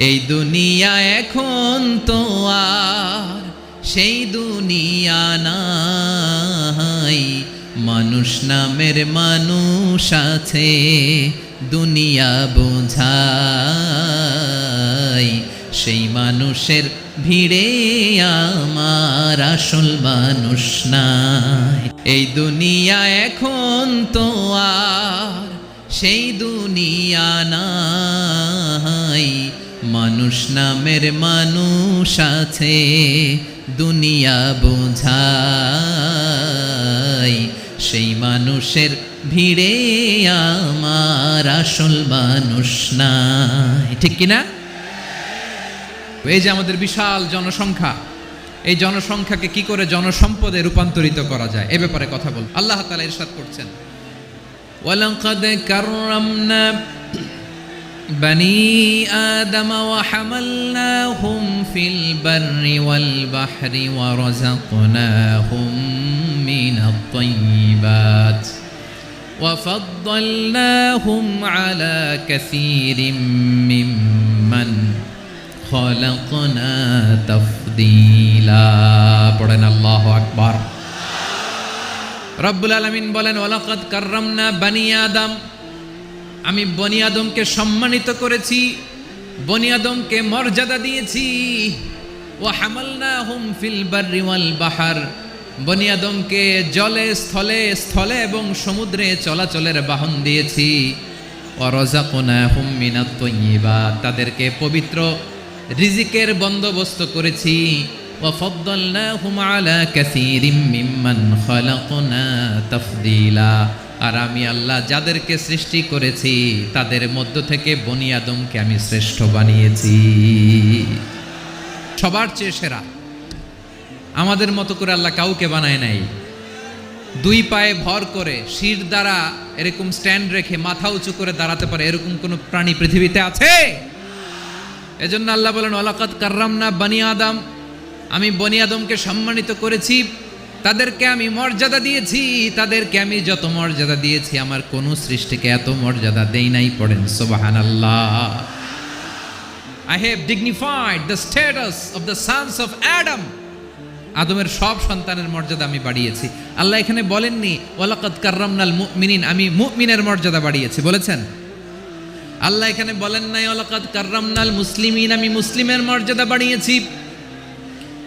এই দুনিয়া এখন তো আর সেই দুনিয়া নাই, মানুষ নামের মানুষ আছে দুনিয়া বোঝাই। সেই মানুষের ভিড়ে আমার আসল মানুষ নাই। এই দুনিয়া এখন তো আর সেই দুনিয়া নাই, মানুষ নামের মানুষ আছে দুনিয়া বোঝাই। সেই মানুষের ভিড়ে আমার আসল মানুষ নাই। ঠিক কিনা? এই যে আমাদের বিশাল জনসংখ্যা, এই জনসংখ্যাকে কি করে জনসম্পদে রূপান্তরিত করা যায় এ ব্যাপারে কথা বল। আল্লাহ তাআলা ইরশাদ করছেন, ওয়ালাকাদ কাররামনা বনি আদম ওয়া হামালনাহুম ফিল বাররি ওয়াল বাহরি ওয়া রাযাকনাহুম মিনাত তাইয়্যিবাত ওয়া ফাদ্দালনাহুম আলা কাসীরিম মিম্মান খালাকনা তাফদীলা। পড়েন আল্লাহু আকবার। রব্বুল আলামিন বলেন, ওয়ালাকাদ কাররামনা বনি আদম, আমি বনি আদমকে সম্মানিত করেছি, বনি আদমকে মর্যাদা দিয়েছি। ওয়া হামালনাহুম ফিল বাররি ওয়াল বাহর, বনি আদমকে জলে স্থলে স্থলে এবং সমুদ্রে চলাচলের বাহন দিয়েছি। ওয়া রাযাকনাহুম মিনাত তাইয়্যিবাত, তাদেরকে পবিত্র রিজিকের বন্দোবস্ত করেছি। ওয়া ফাদ্দালনাহুম আলা কাসীরিম মিম্মান খালাকনা তাফদীলা, আর আমি আল্লাহ যাদেরকে সৃষ্টি করেছি তাদের মধ্য থেকে বনি আদমকে আমি শ্রেষ্ঠ বানিয়েছি, সবার চেয়ে সেরা। আমাদের মতো করে আল্লাহ কাউকে বানায় নাই। দুই পায়ে ভর করে শির দ্বারা এরকম স্ট্যান্ড রেখে মাথা উঁচু করে দাঁড়াতে পারে এরকম কোন প্রাণী পৃথিবীতে আছে? এজন্য আল্লাহ বলেন, ওয়ালাকাদ কাররামনা বনি আদম, আমি বনি আদমকে সম্মানিত করেছি, তাদেরকে আমি মর্যাদা দিয়েছি। তাদেরকে আমি যত মর্যাদা দিয়েছি আমার কোন সৃষ্টিকে এত মর্যাদা দেই নাই। পড়েন সুবহানাল্লাহ। I have dignified the status of the sons of Adam, আদমের সব সন্তানের মর্যাদা আমি বাড়িয়েছি। আল্লাহ এখানে বলেননি ওয়ালাকাদ কাররামনাল মুমিনিন, আমি মুমিনের মর্যাদা বাড়িয়েছি, বলেছেন? আল্লাহ এখানে বলেন নাই ওয়ালাকাদ কাররামনাল মুসলিমিন, আমি মুসলিমের মর্যাদা বাড়িয়েছি।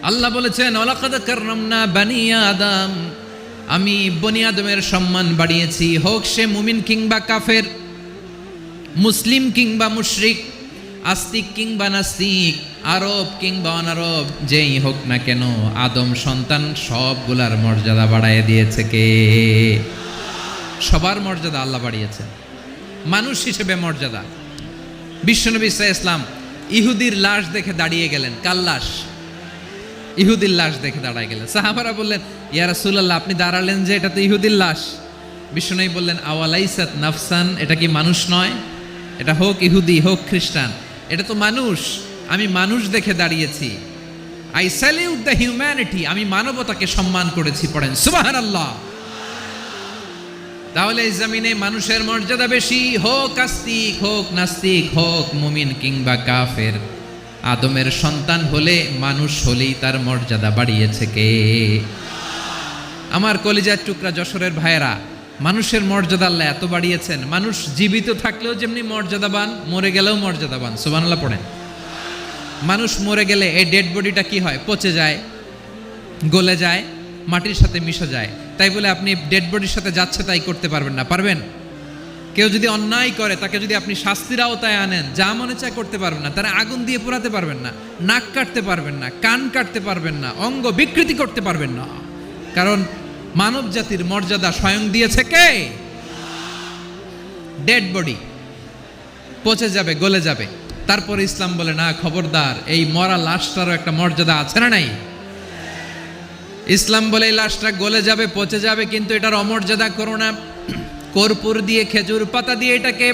আল্লাহ বলেছেন ওয়ালাকাদ কাররামনা বনি আদম, আমি বনি আদমের সম্মান বাড়িয়েছি। হোক সে মুমিন কিংবা কাফের, মুসলিম কিংবা মুশরিক, আস্তিক কিংবা নাস্তিক, আরব কিংবা অনারব, যেই হোক না কেন আদম সন্তান সবগুলার মর্যাদা বাড়ায় দিয়েছে কে? সবার মর্যাদা আল্লাহ বাড়িয়েছে। মানুষ হিসেবে মর্যাদা। বিশ্বনবী সাল্লাল্লাহু আলাইহি ওয়াসাল্লাম ইহুদির লাশ দেখে দাঁড়িয়ে গেলেন। কার লাশ? ইহুদির লাশ দেখে দাঁড়ায় গেলেন। সাহাবারা বললেন, ইয়া রাসূলুল্লাহ, আপনি দাঁড়ালেন যে, এটা তো ইহুদির লাশ। বিশ্বনবী বললেন, আওয়ালাইসাত নাফসান, এটা কি মানুষ নয়? এটা হোক ইহুদি হোক খ্রিস্টান, এটা তো মানুষ। আমি মানুষ দেখে দাঁড়িয়েছি। আই স্যালিউট দ্য হিউম্যানিটি, আমি মানবতাকে সম্মান করেছি। পড়েন সুবহানাল্লাহ। তাহলে এই জমিনে মানুষের মর্যাদা বেশি, হোক আস্তিক হোক নাস্তিক, হোক মুমিন কিংবা কাফের। আদমের সন্তান হলে, মানুষ হলেই তার মর্যাদা বাড়িয়েছে কে? আমার কলিজার টুকরা যশোরের ভাইয়েরা, মানুষের মর্যাদা আল্লাহ এত বাড়িয়েছেন, মানুষ জীবিত থাকলেও যেমনি মর্যাদাবান, মরে গেলেও মর্যাদাবান। সুবহানাল্লাহ পড়েন। মানুষ মরে গেলে এই ডেড বডিটা কি হয়? পচে যায়, গলে যায়, মাটির সাথে মিশে যায়। তাই বলে আপনি ডেড বডির সাথে যাচ্ছে তাই করতে পারবেন না। পারবেন? কেউ যদি অন্যায় করে তাকে যদি আপনি শাস্তির আওতায় আনেন, যা মনে চায় করতে পারবেন না। তারা আগুন দিয়ে পোড়াতে পারবেন না, নাক কাটতে পারবেন না, কান কাটতে পারবেন না, অঙ্গ বিকৃতি করতে পারবেন না। কারণ মানব জাতির মর্যাদা স্বয়ং দিয়েছে কে? ডেড বডি পচে যাবে, গলে যাবে। তারপর ইসলাম বলে, না খবরদার, এই মরা লাশটারও একটা মর্যাদা আছে না নাই? ইসলাম বলে এই লাশটা গলে যাবে, পচে যাবে, কিন্তু এটার অমর্যাদা করো না। কর্পূর দিয়ে, খেজুর পাতা দিয়ে এটাকে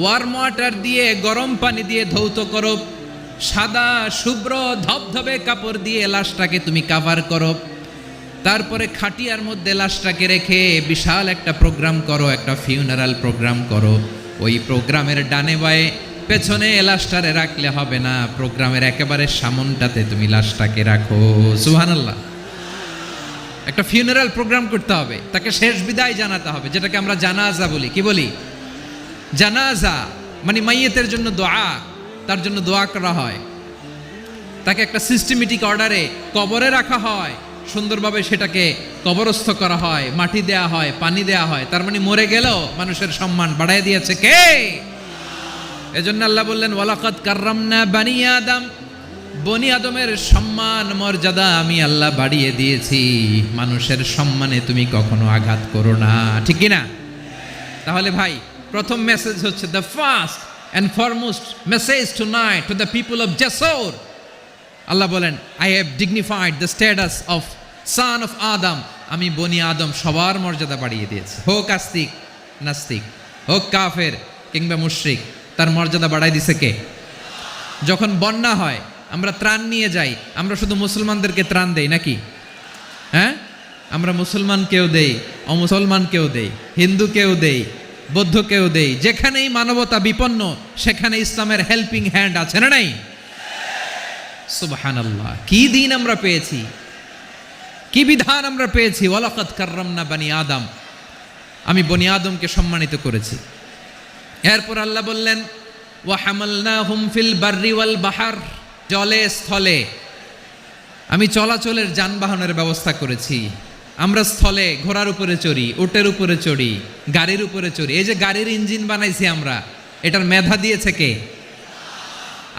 ওয়ার্ম ওয়াটার দিয়ে, গরম পানি দিয়ে ধৌত করো। সাদা শুভ্র ধবধবে কাপড় দিয়ে লাশটাকে তুমি কাভার করো। তারপরে খাটিয়ার মধ্যে লাশটাকে রেখে বিশাল একটা প্রোগ্রাম করো, একটা ফিউনারাল প্রোগ্রাম করো। ওই প্রোগ্রামের ডানে বায়ে পেছনে লাশটারে রাখলে হবে না, প্রোগ্রামের একেবারে সামনটাতে তুমি লাশটাকে রাখো। সুবহানাল্লাহ। একটা ফিউনারাল প্রোগ্রাম করতে হবে, তাকে শেষ বিদায় জানাতে হবে, যেটাকে আমরা জানাজা বলি। কি বলি? জানাজা মানে মাইয়েতের জন্য দোয়া, তার জন্য দোয়া করা হয়, তাকে একটা সিস্টেমেটিক অর্ডারে কবরে রাখা হয়, সুন্দরভাবে সেটাকে কবরস্থ করা হয়, মাটি দেয়া হয়, পানি দেয়া হয়। তার মানে মরে গেলেও মানুষের সম্মান বাড়ায় দিয়েছে কে? এজন্য আল্লাহ বললেন ওয়ালাকাদ কাররামনা বানি আদম, বনি আদমের সম্মান মর্যাদা আমি আল্লাহ বাড়িয়ে দিয়েছি। মানুষের সম্মানে তুমি কখনো আঘাত করো না, ঠিক কি না? তাহলে ভাই, প্রথম মেসেজ হচ্ছে the first and foremost message tonight to the people of জাসর। আল্লাহ বলেন I have dignified the status of son of Adam. আমি বনি আদম সবার মর্যাদা বাড়িয়ে দিয়েছি, হোক আস্তিক নাস্তিক, হোক কাফের কিংবা মুশরিক, তার মর্যাদা বাড়াই দিছে কে? যখন বন্যা হয় আমরা ত্রাণ নিয়ে যাই, আমরা শুধু মুসলমানদেরকে ত্রাণ দেই নাকি? হ্যাঁ, আমরা মুসলমানকেও দেই, অমুসলমানকেও দেই, হিন্দুকেও দেই, বৌদ্ধকেও দেই। যেখানেই মানবতা বিপন্ন সেখানে ইসলামের হেল্পিং হ্যান্ড আছে না নাই? সুবহানাল্লাহ। কি দিন আমরা পেয়েছি, কি বিধান আমরা পেয়েছি। ওয়ালাকাদ কাররামনা বানি আদম, আমি বনি আদমকে সম্মানিত করেছি। এরপর আল্লাহ বললেন ওয়া হামালনাহুম ফিল বাররি ওয়াল বাহর, জলে স্থলে আমি চলাচলের যানবাহনের ব্যবস্থা করেছি। আমরা স্থলে ঘোড়ার উপরে চড়ি, উটের উপরে চড়ি, গাড়ির উপরে চড়ি। এই যে গাড়ির ইঞ্জিন বানাইছি আমরা, এটার মেধা দিয়েছে কে?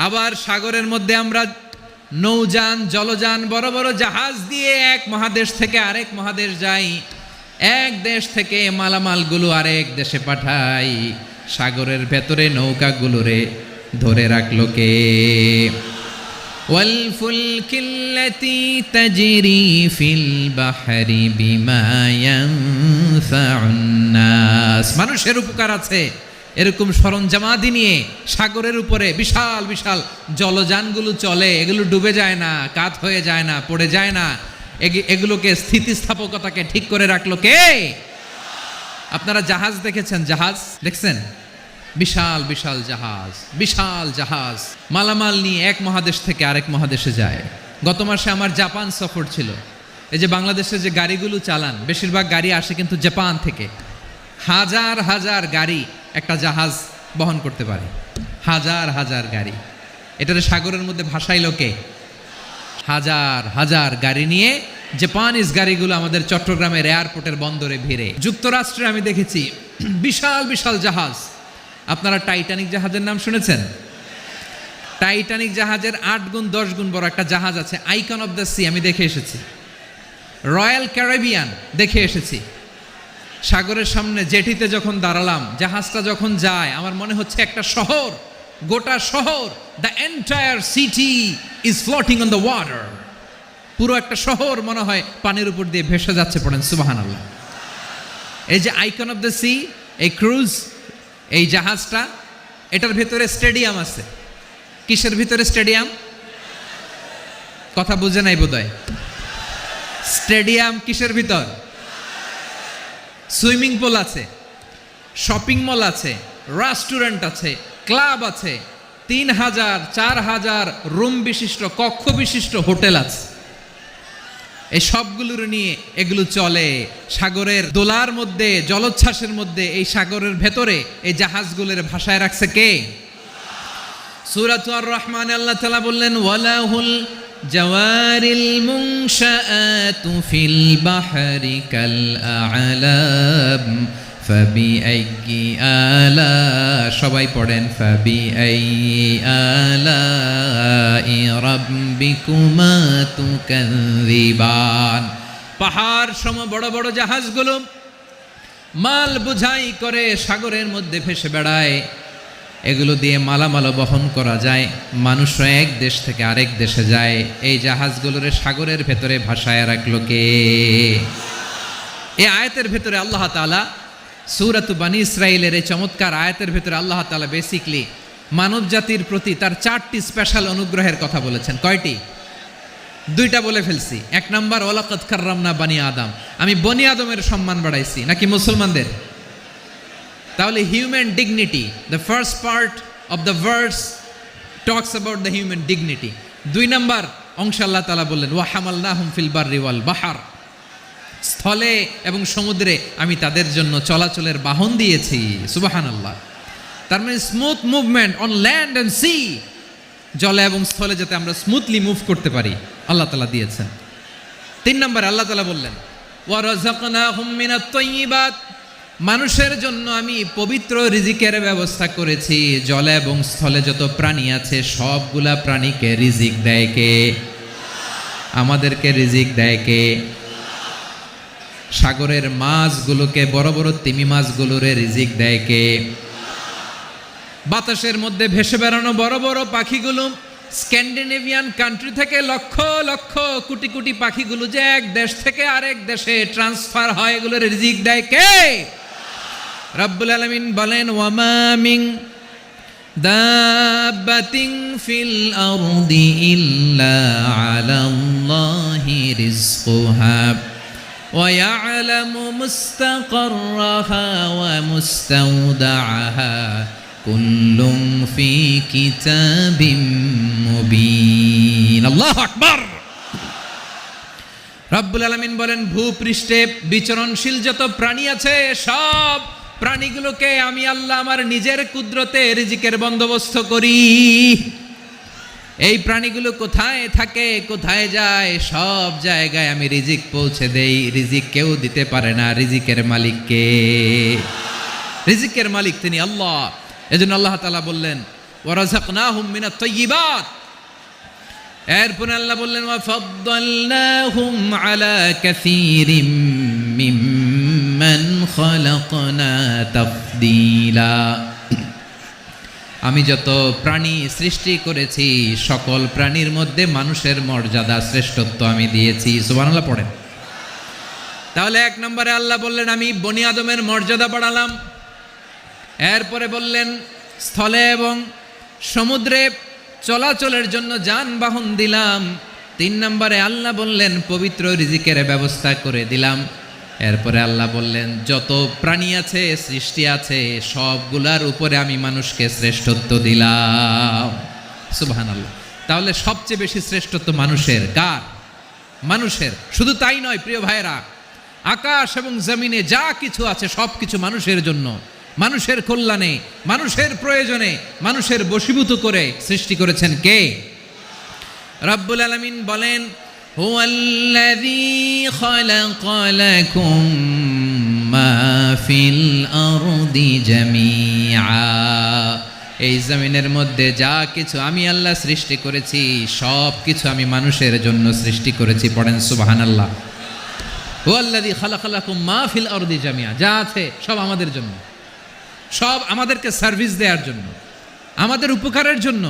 আবার সাগরের মধ্যে আমরা নৌযান, জলযান, বড় বড় জাহাজ দিয়ে এক মহাদেশ থেকে আরেক মহাদেশ যাই, এক দেশ থেকে মালামালগুলো আরেক দেশে পাঠাই। সাগরের ভেতরে নৌকাগুলোরে ধরে রাখলো কে? ওয়াল ফুলকিল্লাতি তাজরি ফিল বাহরি বিমা ইয়ানফাউন নাস। মানুষের উপকার আছে এরকম সরঞ্জামাদি নিয়ে সাগরের উপরে বিশাল বিশাল জলযানগুলো চলে। এগুলো ডুবে যায় না, কাত হয়ে যায় না, পড়ে যায় না। এগুলোকে স্থিতিস্থাপকতাকে ঠিক করে রাখলো কে? আপনারা জাহাজ দেখেছেন? জাহাজ দেখছেন? বিশাল বিশাল জাহাজ, বিশাল জাহাজ মালামাল নিয়ে এক মহাদেশ থেকে আরেক মহাদেশে যায়। গত মাসে আমার জাপান সফর ছিল। এই যে বাংলাদেশে যে গাড়িগুলো চালান, বেশিরভাগ গাড়ি আসে কিন্তু জাপান থেকে। হাজার হাজার গাড়ি একটা জাহাজ বহন করতে পারে, হাজার হাজার গাড়ি। এটারে সাগরের মধ্যে ভাসাইলো কে? হাজার হাজার গাড়ি নিয়ে জাপানিজ গাড়িগুলো আমাদের চট্টগ্রামের এয়ারপোর্টের বন্দরে ভিড়ে। যুক্তরাষ্ট্রে আমি দেখেছি বিশাল বিশাল জাহাজ। আপনারা টাইটানিক জাহাজের নাম শুনেছেন? টাইটানিক জাহাজের 8 গুণ 10 গুণ বড় একটা জাহাজ আছে, আইকন অফ দ্য সি, আমি দেখে এসেছি। রয়্যাল ক্যারিবিয়ান দেখে এসেছি। সাগরের সামনে জেটিতে যখন দাঁড়ালাম, জাহাজটা যখন যায়, আমার মনে হচ্ছে একটা শহর, গোটা শহর, the entire city is floating on the water. পুরো একটা শহর মনে হয় পানির উপর দিয়ে ভেসে যাচ্ছে। পড়েন সুবহানাল্লাহ। এই যে আইকন অফ দ্য সি, এই ক্রুজ, এই জাহাজটা, এটার ভিতরে স্টেডিয়াম আছে। কিসের ভিতরে স্টেডিয়াম? কথা বুঝে নাই বোধহয়। স্টেডিয়াম কিসের ভিতর? সুইমিং পুল আছে, শপিং মল আছে, রেস্টুরেন্ট আছে, ক্লাব আছে, 3000 4000 রুম বিশিষ্ট, কক্ষ বিশিষ্ট হোটেল আছে। এই সবগুলোর নিয়ে এগুলো চলে সাগরের দোলার মধ্যে, জলোচ্ছ্বাসের মধ্যে। এই সাগরের ভেতরে এই জাহাজগুলোর ভাষায় রাখছে কে? সূরাত আর-রহমানে আল্লাহ তাআলা বললেন ওয়ালাহুল জাওয়ারিল মুনশাআতু ফিল বাহরি কাল আ'লাম ফাবিআইয়ি আলা, সবাই পড়েন ফাবিআইয়ি আলাই রাব্বিকুমা তুকাযিবান। পাহাড় সম বড় বড় জাহাজগুলো মাল বোঝাই করে সাগরের মধ্যে ভেসে বেড়ায়। এগুলো দিয়ে মালামাল বহন করা যায়, মানুষরা এক দেশ থেকে আরেক দেশে যায়। এই জাহাজগুলোরে সাগরের ভেতরে ভাসায় রাখলো কে? এই আয়াতের ভেতরে আল্লাহ তাআলা সূরাত বানী ইসরাঈলের এই চমৎকার আয়াতের ভেতরে আল্লাহ তাআলা বেসিক্যালি মানব জাতির প্রতি তার 4টি স্পেশাল অনুগ্রহের কথা বলেছেন। কয়টি? 2টা বলে ফেলছি। 1 নাম্বার ওয়ালাকাদ কাররামনা বানি আদম, আমি বনি আদমের সম্মান বাড়াইছি, নাকি মুসলমানদের? তাহলে human dignity, the first part of the verse talks about the human dignity. 2 নম্বর অংশে আল্লাহ তাআলা বললেন ওয়া হামালনাহুম ফিল বাররি ওয়াল বাহর, স্থলে এবং সমুদ্রে আমি তাদের জন্য চলাচলের বাহন দিয়েছি। সুবহানাল্লাহ। তার মানে smooth movement on land and sea, জলে এবং স্থলে যাতে আমরা স্মুথলি মুভ করতে পারি আল্লাহ তাআলা দিয়েছেন। 3 নম্বর আল্লাহ তাআলা বললেন ওয়া রাযাকনাহুম মিনাত তাইয়্যিবাত, মানুষের জন্য আমি পবিত্র রিজিকের ব্যবস্থা করেছি। জলে এবং স্থলে যত প্রাণী আছে সবগুলা প্রাণীকে রিজিক দেয় কে? আমাদেরকে রিজিক দেয় কে? সাগরের মাছগুলোকে, বড় বড় তিমি মাছগুলোরে রিজিক দেয় কে? বাতাসের মধ্যে ভেসে বেড়ানো বড় বড় পাখিগুলো, স্ক্যান্ডিনেভিয়ান কান্ট্রি থেকে লক্ষ লক্ষ কোটি কোটি পাখিগুলো যে এক দেশ থেকে আরেক দেশে ট্রান্সফার হয়, এগুলোর রিজিক দেয় কে? রব্বুল আলামিন বলেন ওয়ামা মিন দাব্বাতিন ফিল আরদি ইল্লা আলাল্লাহি রিজকুহা ওয়া ইয়ালামু মুস্তাকাররাহা ওয়া মুস্তাওদাআহা কুল্লুম ফি কিতাবিম মুবিন। আল্লাহু আকবার। রব্বুল আলামিন বলেন ভূপৃষ্ঠে বিচরণশীল যত প্রাণী আছে সব প্রাণীগুলোকে আমি আল্লাহ আমার নিজের কুদরতে রিজিকের বন্দোবস্ত করি। এই প্রাণীগুলো কোথায় থাকে, কোথায় যায়, সব জায়গায় আমি রিজিক পৌঁছে দেই। রিজিক কেউ দিতে পারে না, রিজিকের মালিক কে? রিজিকের মালিক তিনি আল্লাহ। এজন্য আল্লাহ তাআলা বললেন ওয়া রাযাকনাহুম মিনাত তাইয়্যিবাত। এরপর আল্লাহ বললেন ওয়া ফাদ্দালনাহুম আলা কাসীরিম মিম্মান খালাকনা তাফদীলা। আমি যত প্রাণী সৃষ্টি করেছি সকল প্রাণীর মধ্যে মানুষের মর্যাদা শ্রেষ্ঠত্ব আমি দিয়েছি। সুবহানাল্লাহ পড়েন। তাহলে 1 নম্বরে আল্লাহ বললেন আমি বনি আদমের মর্যাদা বাড়ালাম। এরপরে বললেন স্থলে এবং সমুদ্রে চলাচলের জন্য যানবাহন দিলাম। 3 নম্বরে আল্লাহ বললেন পবিত্র রিজিকের ব্যবস্থা করে দিলাম। এরপরে আল্লাহ বললেন যত প্রাণী আছে, সৃষ্টি আছে, সবগুলার উপরে আমি মানুষকে শ্রেষ্ঠত্ব দিলাম। সুবহানাল্লাহ। তাহলে সবচেয়ে বেশি শ্রেষ্ঠত্ব মানুষের। কার? মানুষের। শুধু তাই নয় প্রিয় ভাইরা, আকাশ এবং জমিনে যা কিছু আছে সব কিছু মানুষের জন্য, মানুষের কল্যাণে, মানুষের প্রয়োজনে, মানুষের বশীভূত করে সৃষ্টি করেছেন কে? রব্বুল আলামিন বলেন হুয়াল্লাযী খালাকা লাকুম মা ফিল আরদি জামিআ। এই জমিনের মধ্যে যা কিছু আমি আল্লাহ সৃষ্টি করেছি সব কিছু আমি মানুষের জন্য সৃষ্টি করেছি। পড়েন সুবহানাল্লাহ। হুয়াল্লাযী খালাকা লাকুম মা ফিল আরদি জামিআ, যা আছে সব আমাদের জন্য, সব আমাদেরকে সার্ভিস দেওয়ার জন্য, আমাদের উপকারের জন্য,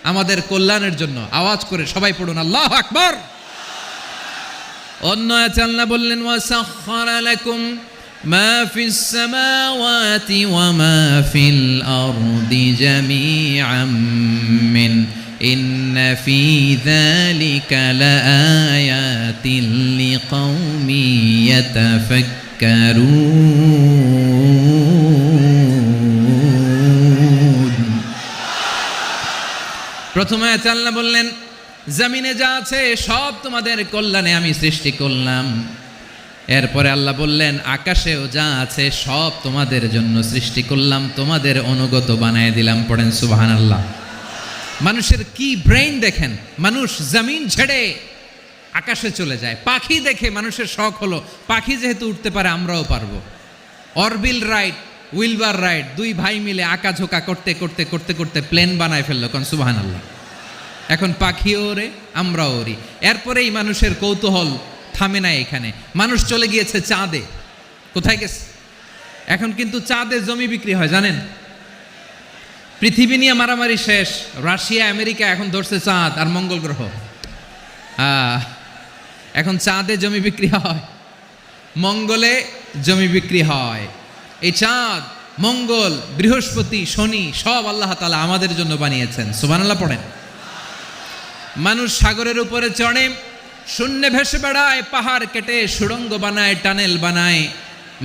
আমাদের কল্যাণের জন্য। আওয়াজ করে সবাই পড়ুন আল্লাহু আকবার। অন্য আয়াতে আল্লাহ বললেন ওয়াসাখখারা লাকুম মা ফিস সামাওয়াতি ওয়া মা ফিল আরদি জামিআম মিন ইন্না ফি যালিকা লাআয়াতিন লিকাউমিন ইয়াতাফাক্কারুন। প্রথম আয়াতে আল্লাহ বললেন জমিনে যা আছে সব তোমাদের কল্যাণে আমি সৃষ্টি করলাম। এরপরে আল্লাহ বললেন আকাশেও যা আছে সব তোমাদের জন্য সৃষ্টি করলাম, তোমাদের অনুগত বানায় দিলাম। পড়েন সুবহানাল্লাহ। মানুষের কি ব্রেইন দেখেন, মানুষ জমিন ছেড়ে আকাশে চলে যায়। পাখি দেখে মানুষের শখ হলো পাখি যেহেতু উঠতে পারে আমরাও পারবো। অরবিল রাইট, উইলবার রাইট, 2 ভাই মিলে আঁকাঝোঁকা করতে করতে করতে করতে প্লেন বানায় ফেললো। কোন সুবহানাল্লাহ। এখন পাখিও ওরে, আমরাও ওরি। এরপরেই মানুষের কৌতূহল থামে না এখানে। মানুষ চলে গিয়েছে চাঁদে। কোথায় গেছে? এখন কিন্তু চাঁদে জমি বিক্রি হয় জানেন। পৃথিবী নিয়ে মারামারি শেষ। রাশিয়া আমেরিকা এখন ধরছে চাঁদ আর মঙ্গল গ্রহ। এখন চাঁদে জমি বিক্রি হয়, মঙ্গলে জমি বিক্রি হয়। এই চাঁদ, মঙ্গল, বৃহস্পতি, শনি সব আল্লাহ তাআলা আমাদের জন্য বানিয়েছেন। সুবহানাল্লাহ পড়েন। মানুষ সাগরের উপরে চড়ে, শূন্যে ভেসে বেড়ায়, পাহাড় কেটে সুড়ঙ্গ বানায়, টানেল বানায়।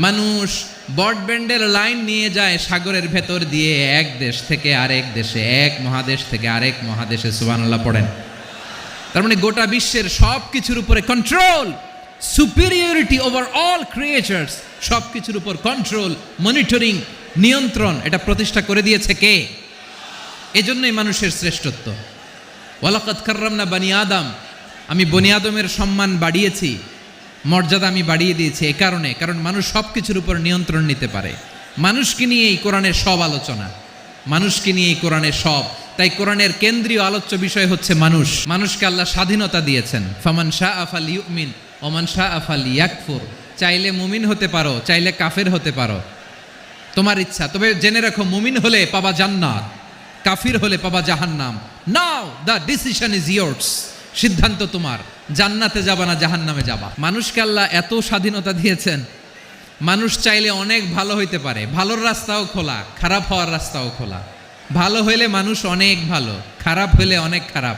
মানুষ ব্রডব্যান্ডের লাইন নিয়ে যায় সাগরের ভেতর দিয়ে, এক দেশ থেকে আরেক দেশে, এক মহাদেশ থেকে আরেক মহাদেশে। সুবহানাল্লাহ পড়েন। তার মানে গোটা বিশ্বের সব কিছুর উপরে control, superiority over all creatures, সব কিছুর উপর কন্ট্রোল, মনিটরিং, নিয়ন্ত্রণ, এটা প্রতিষ্ঠা করে দিয়েছে কে? এজন্যই মানুষের শ্রেষ্ঠত্ব। ওয়ালাকাদ কাররামনা বানি আদম, আমি বনি আদমের সম্মান বাড়িয়েছি, মর্যাদা আমি বাড়িয়ে দিয়েছি এ কারণে, কারণ মানুষ সব কিছুর উপর নিয়ন্ত্রণ নিতে পারে। মানুষকে নিয়ে এই কোরআনের সব আলোচনা, মানুষকে নিয়ে এই কোরআনের সব। তাই কোরআনের কেন্দ্রীয় আলোচ্য বিষয় হচ্ছে মানুষ। মানুষকে আল্লাহ স্বাধীনতা দিয়েছেন। ফামান শাআ ফালইউমিন ওয়া মান শাআ ফালইয়াকফুর। চাইলে মুমিন হতে পারো, চাইলে কাফের হতে পারো, তোমার ইচ্ছা। তবে জেনে রাখো, মুমিন হলে পাবা জান্নাত, কাফির হলে পাবা জাহান্নাম। নাও দ্য ডিসিশন ইজ ইয়ার্স। সিদ্ধান্ত তোমার, জান্নাতে যাবা না জাহান্নামে যাবা। মানুষকে আল্লাহ এত স্বাধীনতা দিয়েছেন, মানুষ চাইলে অনেক ভালো হইতে পারে। ভালোর রাস্তাও খোলা, খারাপ হওয়ার রাস্তাও খোলা। ভালো হইলে মানুষ অনেক ভালো, খারাপ হইলে অনেক খারাপ।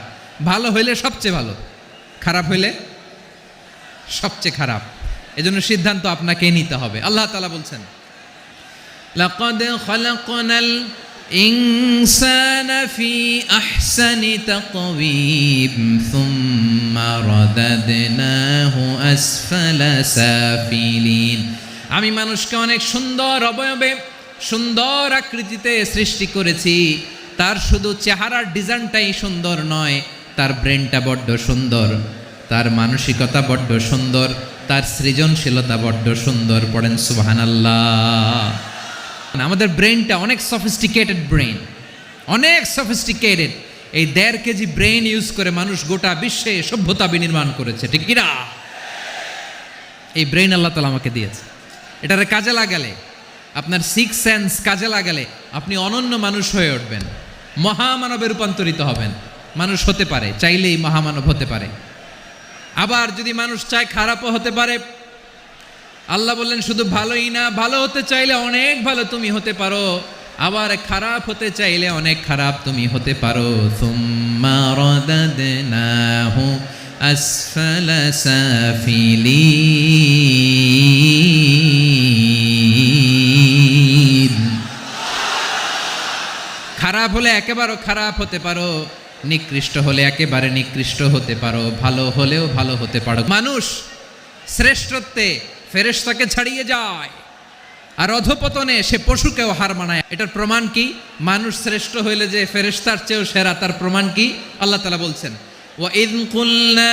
ভালো হইলে সবচেয়ে ভালো, খারাপ হইলে সবচেয়ে খারাপ। এজন্য সিদ্ধান্ত আপনাকে নিতে হবে। আল্লাহ তাআলা বলছেন, লাকাদ খালাকনাল ইনসানা ফি আহসানি তাকওয়িম সুম্মা রাদাদনাহু আসফালা সাফিলিন। আমি মানুষকে অনেক সুন্দর অবয়বে, সুন্দর আকৃতিতে সৃষ্টি করেছি। তার শুধু চেহারার ডিজাইনটাই সুন্দর নয়, তার ব্রেনটা বড্ড সুন্দর, তার মানসিকতা বড্ড সুন্দর, তার সৃজনশীলতা বড্ড সুন্দর। পড়েন সুবহানাল্লাহ। আমাদের ব্রেনটা অনেক সফিস্টিকেটেড ব্রেন, অনেক সফিস্টিকেটেড। এই 1.5 কেজি ব্রেন ইউজ করে মানুষ গোটা বিশ্বে সভ্যতা বিনির্মাণ করেছে, ঠিক কিনা? এই ব্রেন আল্লাহ তাআলা আমাকে দিয়েছে। এটারে কাজে লাগালে, আপনার 6 সেন্স কাজে লাগালে আপনি অনন্য মানুষ হয়ে উঠবেন, মহামানবে রূপান্তরিত হবেন। মানুষ হতে পারে, চাইলেই মহামানব হতে পারে। আবার যদি মানুষ চায় খারাপও হতে পারে। আল্লাহ বললেন শুধু ভালোই না, ভালো হতে চাইলে অনেক ভালো তুমি হতে পারো, আবার খারাপ হতে চাইলে অনেক খারাপ তুমি হতে পারো। সুম্মা রাদাদনাহু আসফালা সাফিলিন। খারাপ হলে একেবারে খারাপ হতে পারো, নিকৃষ্ট হলে একেবারে নিকৃষ্ট হতে পারো, ভালো হলেও ভালো হতে পারো। মানুষ শ্রেষ্ঠত্বে ফেরেশতাকে ছাড়িয়ে যায়, আর অধপতনে সে পশুকেও হার মানায়। এটার প্রমাণ কি? মানুষ শ্রেষ্ঠ হইলে যে ফেরেশতার চেয়েও সেরা, তার প্রমাণ কি? আল্লাহ তাআলা বলছেন, ওয়া ইয কুলনা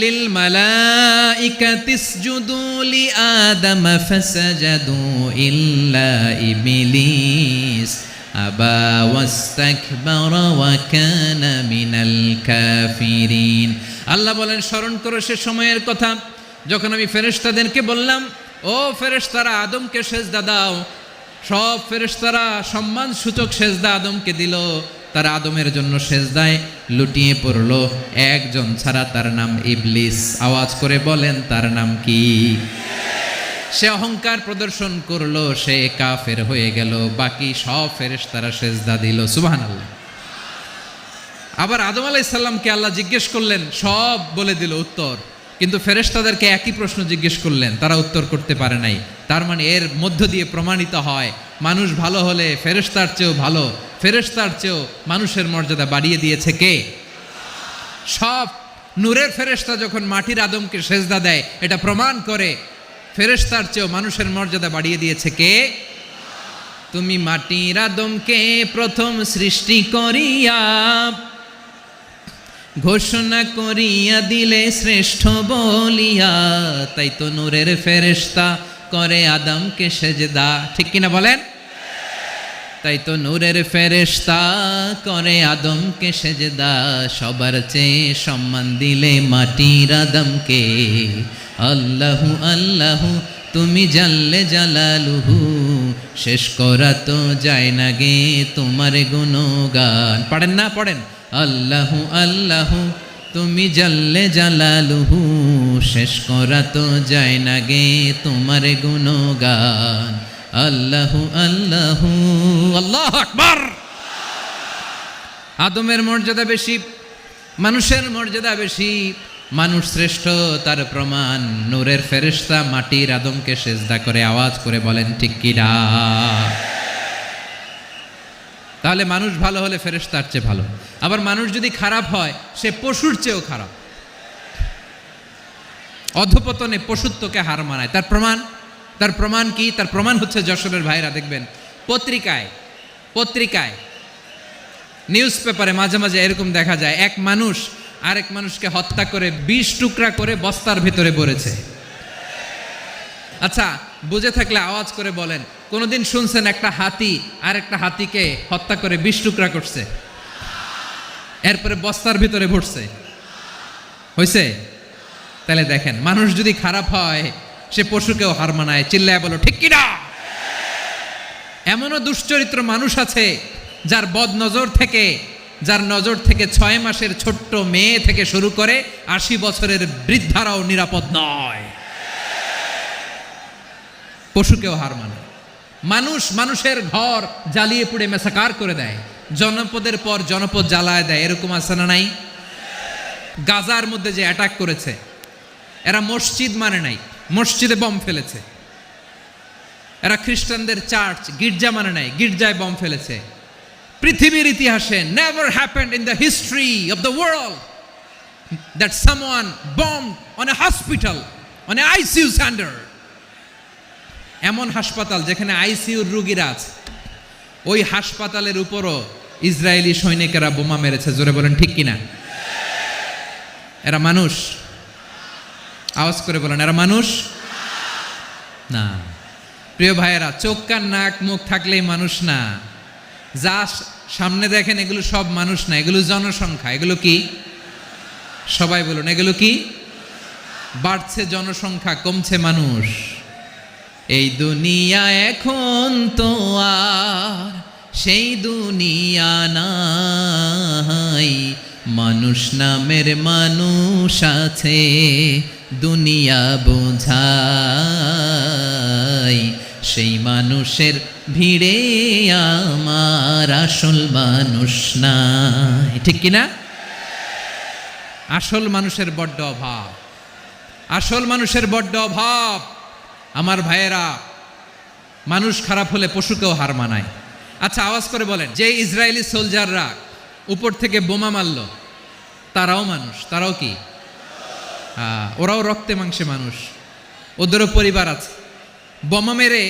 লিল মালাইকাতি ইসজুদু লি আদম ফাসাজাদু ইল্লা ইবলিস আবা ওয়াস্তাকবারা ওয়া কানা মিনাল কাফিরিন। আল্লাহ বলেন, স্মরণ করো সে সময়ের কথা যখন আমি ফেরেশতাদেরকে বললাম, ও ফেরেশতারা আদমকে সেজদা দাও। সব ফেরেশতারা সম্মান সূচক সেজদা আদমকে দিল। তারা আদমের জন্য সেজদায় লুটিয়ে পড়ল, একজন ছাড়া, তার নাম ইবলিস। আওয়াজ করে বলেন, তার নাম কি? সে অহংকার প্রদর্শন করলো, সে কাফের হয়ে গেল। বাকি সব ফেরেশতারা সেজদা দিল। সুবহানাল্লাহ। আবার আদম আলাইহিস সালামকে আল্লাহ জিজ্ঞেস করলেন, সব বলে দিল উত্তর, কিন্তু ফেরেশতাদেরকে একই প্রশ্ন জিজ্ঞেস করলেন, তারা উত্তর করতে পারে নাই। তার মানে এর মধ্য দিয়ে প্রমাণিত হয়, মানুষ ভালো হলে ফেরেশতার চেয়েও ভালো, ফেরেশতার চেয়েও মানুষের মর্যাদা বাড়িয়ে দিয়েছে কে? সব নূরের ফেরেশতা যখন মাটির আদমকে সেজদা দেয়, এটা প্রমাণ করে ফেরেশতার চেয়েও মানুষের মর্যাদা বাড়িয়ে দিয়েছে কে? তুমি মাটির আদমকে প্রথম সৃষ্টি করিয়া ঘোষণা করিয়া দিলে শ্রেষ্ঠ বলিয়া, তাই তো নূরের ফেরেশতা করে আদমকে সেজদা। ঠিক কিনা বলেন? তাই তো নূরের ফেরেশতা করে আদমকে সেজদা। সবার চেয়ে সম্মান দিলে মাটির আদমকে। আল্লাহু আল্লাহু তুমি জাল্লে জালালুহু, শেষ করা তো যায় না গে তোমার গুণগান। পড়েন না? পড়েন। আল্লাহু আল্লাহু তুমি জাল্লে জালালুহু, শেষ করা তো যায় না গে তোমার গুণগান। আল্লাহু আল্লাহু। আল্লাহু আকবার। আদমের মর্যাদা বেশি, মানুষের মর্যাদা বেশি। মানুষ শ্রেষ্ঠ তার প্রমাণ, নূরের ফেরেশতা মাটির আদমকে সেজদা করে আওয়াজ করে বলেন ঠিক কি না? তাহলে মানুষ ভালো হলে ফেরেশতার চেয়ে ভালো। আবার মানুষ যদি খারাপ হয় সে পশুর চেয়েও খারাপ, অধপতনে পশুত্বকে হার মানায়। তার প্রমাণ কি? তার প্রমাণ হচ্ছে যশোরের ভাইরা দেখবেন পত্রিকায় নিউজ পেপারে মাঝে মাঝে এরকম দেখা যায়, এক মানুষ আরেক মানুষকে হত্যা করে 20 টুকরা করে বস্তার ভেতরে ভরেছে। আচ্ছা, বুঝে থাকলে আওয়াজ করে বলেন, কোনোদিন শুনছেন একটা হাতি আর একটা হাতিকে হত্যা করে 20 টুকরা করছে, এরপরে বস্তার ভিতরে ভরছে? হয়েছে? তাহলে দেখেন, মানুষ যদি খারাপ হয় সে পশুকেও হার মানায়। চিল্লায় বলো ঠিক কিনা? এমনও দুশ্চরিত্র মানুষ আছে যার নজর থেকে 6 মাসের ছোট্ট মেয়ে থেকে শুরু করে 80 বছরের বৃদ্ধারাও নিরাপদ নয়। পশুকেও হার মানায়। মানুষের ঘর জ্বালিয়ে পুড়ে মেসাকার করে দেয়, জনপদের পর জনপদ জ্বালায় দেয়। এরকম আছে না নাই? গাজার মধ্যে যে অ্যাটাক করেছে, এরা মসজিদ মানে নাই, মসজিদে বম ফেলেছে। এরা খ্রিস্টানদের চার্চ গির্জা মানে নাই, গির্জায় বম ফেলেছে। পৃথিবীর ইতিহাসে never happened in the history of the world that someone bombed on a hospital, on a ICU center. এমন হাসপাতাল যেখানে আইসিইউর রোগীরা আছে, ওই হাসপাতালের উপরও ইসরায়েলি সৈনিকেরা বোমা মেরেছে। জোরে বলেন ঠিক কিনা? এরা মানুষ? আওয়াজ করে বলেন, এরা মানুষ না। প্রিয় ভাইয়েরা, চোখ কান নাক মুখ থাকলেই মানুষ না। যা সামনে দেখেন এগুলো সব মানুষ না, এগুলো জনসংখ্যা। এগুলো কি? সবাই বলুন, এগুলো কি? বাড়ছে জনসংখ্যা, কমছে মানুষ। এই দুনিয়া এখন তো আর সেই দুনিয়া নাই, মানুষ নামের মানুষ আছে দুনিয়া বোঝাই, সেই মানুষের ভিড়ে আমার আসল মানুষ নাই। ঠিক কিনা? আসল মানুষের বড্ড অভাব, আসল মানুষের বড্ড অভাব। আমার ভাইয়েরা, মানুষ খারাপ হলে পশুকেও হার মানায়। আচ্ছা, আওয়াজ করে বলেন, যে ইসরায়েলি সোলজাররা উপর থেকে বোমা মারল তারাও মানুষ? তারাও কি? ওরাও রক্তে মাংসে মানুষ, ওদেরও পরিবার আছে। বোমা মেরে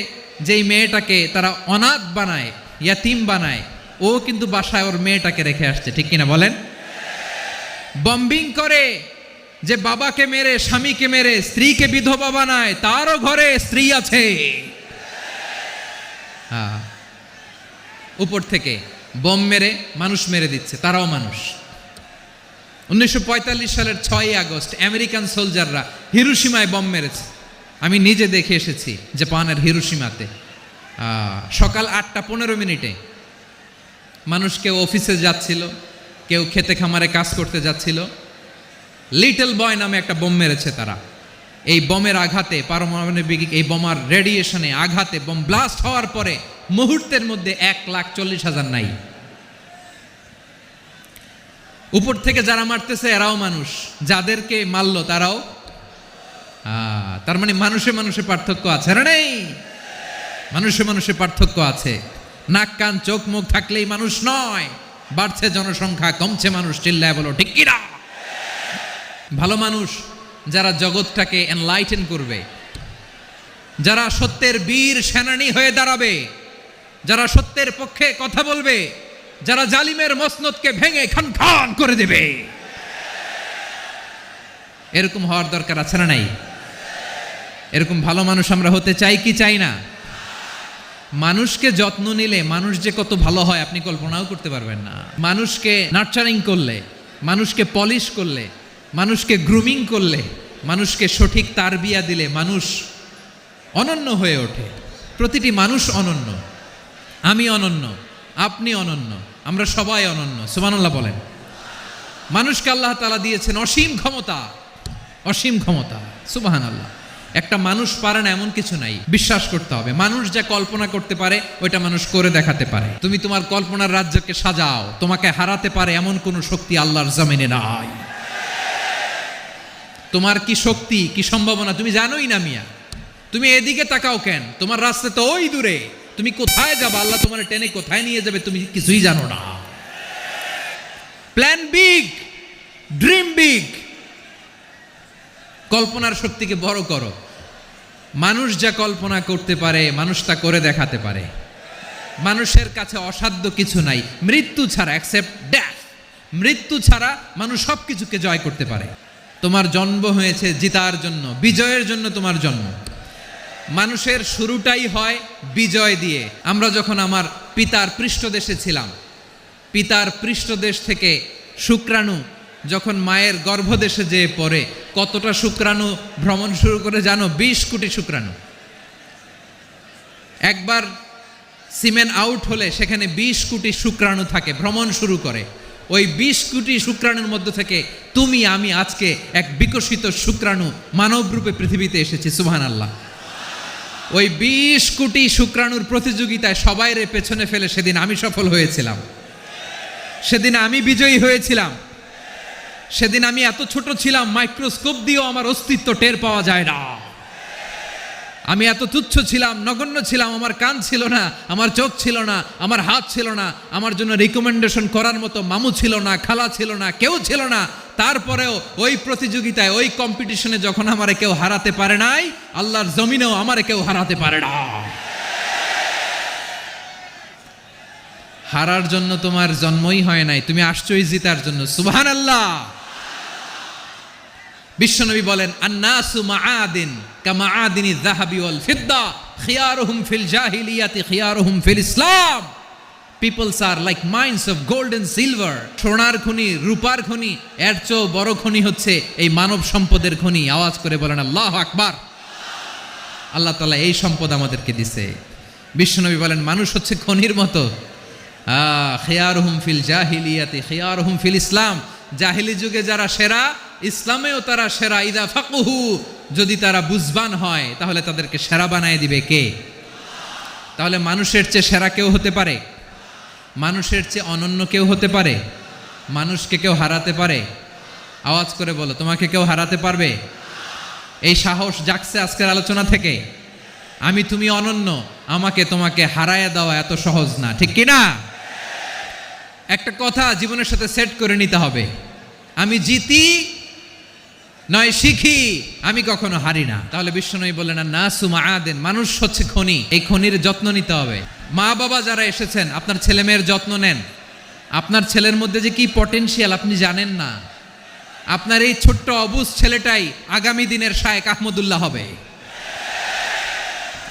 যেই মেয়েটাকে তারা অনাথ বানায়, ইয়াতিম বানায়, ও কিন্তু বাসায় ওর মেয়েটাকে রেখে আসছে। ঠিক কিনা বলেন? বম্বিং করে যে বাবাকে মেরে, স্বামীকে মেরে স্ত্রীকে বিধবা বানায়, তারও ঘরে স্ত্রী আছে। উপর থেকে বোম মেরে মানুষ মেরে দিচ্ছে, তারাও মানুষ। 1945 সালের 6 আগস্ট আমেরিকান সোলজাররা হিরোশিমায় বম মেরেছে। আমি নিজে দেখে এসেছি জাপানের হিরোশিমাতে। সকাল 8:15 মানুষ কেউ অফিসে যাচ্ছিল, কেউ খেতে খামারে কাজ করতে যাচ্ছিল। লিটল বয় নামে একটা বোম মেরেছে তারা। এই বোমের আঘাতে, পারমাণবিক এই বোমার রেডিয়েশনে আঘাতে, বোম ব্লাস্ট হওয়ার পরে মুহূর্তের মধ্যে 1,40,000 নাই। উপর থেকে যারা মারতেছে এরাও মানুষ, যাদেরকে মারলো তারাও। তার মানে মানুষে মানুষে পার্থক্য আছে না? নেই? মানুষে মানুষে পার্থক্য আছে। নাক কান চোখ মুখ থাকলেই মানুষ নয়। বাড়ছে জনসংখ্যা, কমছে মানুষ। চিল্লায় বলো ঠিক কিনা? ভালো মানুষ যারা জগৎটাকে এনলাইটেন করবে, যারা সত্যের বীর সেনানী হয়ে দাঁড়াবে, যারা সত্যের পক্ষে কথা বলবে, যারা জালিমের মসনদকে ভেঙে খান খান করে দেবে, এরকম হওয়ার দরকার আছে না নাই? এরকম ভালো মানুষ আমরা হতে চাই কি চাই না? মানুষকে যত্ন নিলে মানুষ যে কত ভালো হয় আপনি কল্পনাও করতে পারবেন না। মানুষকে নার্চারিং করলে, মানুষকে পলিশ করলে, মানুষকে গ্রুমিং করলে, মানুষকে সঠিক তারবিয়া দিলে মানুষ অনন্য হয়ে ওঠে। প্রতিটি মানুষ অনন্য। আমি অনন্য, আপনি অনন্য, আমরা সবাই অনন্য। সুবহানাল্লাহ বলেন। মানুষকে আল্লাহ তাআলা দিয়েছেন অসীম ক্ষমতা, অসীম ক্ষমতা। সুবহানাল্লাহ। একটা মানুষ পারে না এমন কিছু নাই, বিশ্বাস করতে হবে। মানুষ যা কল্পনা করতে পারে ওইটা মানুষ করে দেখাতে পারে। তুমি তোমার কল্পনার রাজ্যকে সাজাও, তোমাকে হারাতে পারে এমন কোনো শক্তি আল্লাহর জমিনে নাই। তোমার কি শক্তি, কি সম্ভাবনা তুমি জানোই না মিয়া। তুমি এদিকে তাকাও কেন? তোমার রাস্তা তো ওই দূরে। তুমি কোথায় যাবে, আল্লাহ তোমার টেনে কোথায় নিয়ে যাবে তুমি কিছুই জানো না। প্ল্যান বিগ, ড্রিম বিগ, কল্পনার শক্তিকে বড় করো। মানুষ যা কল্পনা করতে পারে মানুষ তা করে দেখাতে পারে। মানুষের কাছে অসাধ্য কিছু নাই, মৃত্যু ছাড়া, অ্যাকসেপ্ট ডেথ, মৃত্যু ছাড়া মানুষ সব কিছুকে জয় করতে পারে। তোমার জন্ম হয়েছে জিতার জন্য, বিজয়ের জন্য তোমার জন্ম। মানুষের শুরুটাই হয় বিজয় দিয়ে। আমরা যখন আমার পিতার পৃষ্ঠদেশে ছিলাম, পিতার পৃষ্ঠদেশ থেকে শুক্রাণু যখন মায়ের গর্ভদেশে যেয়ে পড়ে, কতটা শুক্রাণু ভ্রমণ শুরু করে জানো? 20 কোটি শুক্রাণু। একবার সিমেন আউট হলে সেখানে 20 কোটি শুক্রাণু থাকে, ভ্রমণ শুরু করে। ওই 20 কোটি শুক্রাণুর মধ্যে থেকে তুমি আমি আজকে এক বিকশিত শুক্রাণু মানব রূপে পৃথিবীতে এসেছি। সুবহানাল্লাহ। ওই 20 কোটি শুক্রাণুর প্রতিযোগিতায় সবাই রে পেছনে ফেলে সেদিন আমি সফল হয়েছিলাম, সেদিন আমি বিজয়ী হয়েছিলাম। সেদিন আমি এত ছোট ছিলাম, মাইক্রোস্কোপ দিয়েও আমার অস্তিত্ব টের পাওয়া যায় না। আমি এত তুচ্ছ ছিলাম, নগণ্য ছিলাম। আমার কান ছিল না, আমার চোখ ছিল না, আমার হাত ছিল না, আমার জন্য রিকমেন্ডেশন করার মতো মামু ছিল না, খালা ছিল না, কেউ ছিল না। তারপরেও ওই প্রতিযোগিতায়, ওই কম্পিটিশনে যখন আমারে কেউ হারাতে পারে নাই, আল্লাহর জমিনেও আমারে কেউ হারাতে পারে না। হারার জন্য তোমার জন্মই হয় নাই, তুমি আসছোই জিতার জন্য। সুবহানাল্লাহ। বিশ্বনবী বলেন, আন্নাসু মাআদিন কামাআদিনি যাহাবি ওয়াল ফিদ্দা খিয়ারুহুম ফিল জাহিলিয়াতি খিয়ারুহুম ফিল ইসলাম। Peoples are like mines of gold and silver. সোনার খনি, রূপার খনি, এর চেয়েও বড় খনি হচ্ছে এই মানব সম্পদের খনি। আওয়াজ করে বলেন আল্লাহু আকবার। আল্লাহ তাআলা এই সম্পদ আমাদেরকে দিয়েছে। বিশ্বনবী বলেন, মানুষ হচ্ছে খনির মতো। খিয়ারুহুম ফিল জাহিলিয়াতি খিয়ারুহুম ফিল ইসলাম। জাহিলি যুগে যারা সেরা, ইসলামেও তারা সেরা। ইদা ফাকুহু, যদি তারা বুঝবান হয় তাহলে তাদেরকে সেরা বানায় দিবে কে? তাহলে মানুষের চেয়ে সেরা কেউ হতে পারে? মানুষের চেয়ে অনন্য কেউ হতে পারে? মানুষকে কেউ হারাতে পারে? আওয়াজ করে বলো, তোমাকে কেউ হারাতে পারবে? এই সাহস জাগছে আজকের আলোচনা থেকে। আমি তুমি অনন্য, আমাকে তোমাকে হারায়া দেওয়া এত সহজ না, ঠিক কি না? একটা কথা জীবনের সাথে সেট করে নিতে হবে, আমি জিতি নয় শিখি, আমি কখনো হারি না। তাহলে বিশ্বনবী বললেন, নাসু মাআদিন, মানুষ হচ্ছে খনি, এই খনির যত্ন নিতে হবে। মা বাবা যারা এসেছেন, আপনার ছেলে মেয়ের যত্ন নেন। আপনার ছেলের মধ্যে যে কি পটেনশিয়াল আপনি জানেন না। আপনার এই ছোট্ট অবুজ ছেলেটাই আগামী দিনের শায়েখ আহমদুল্লাহ হবে।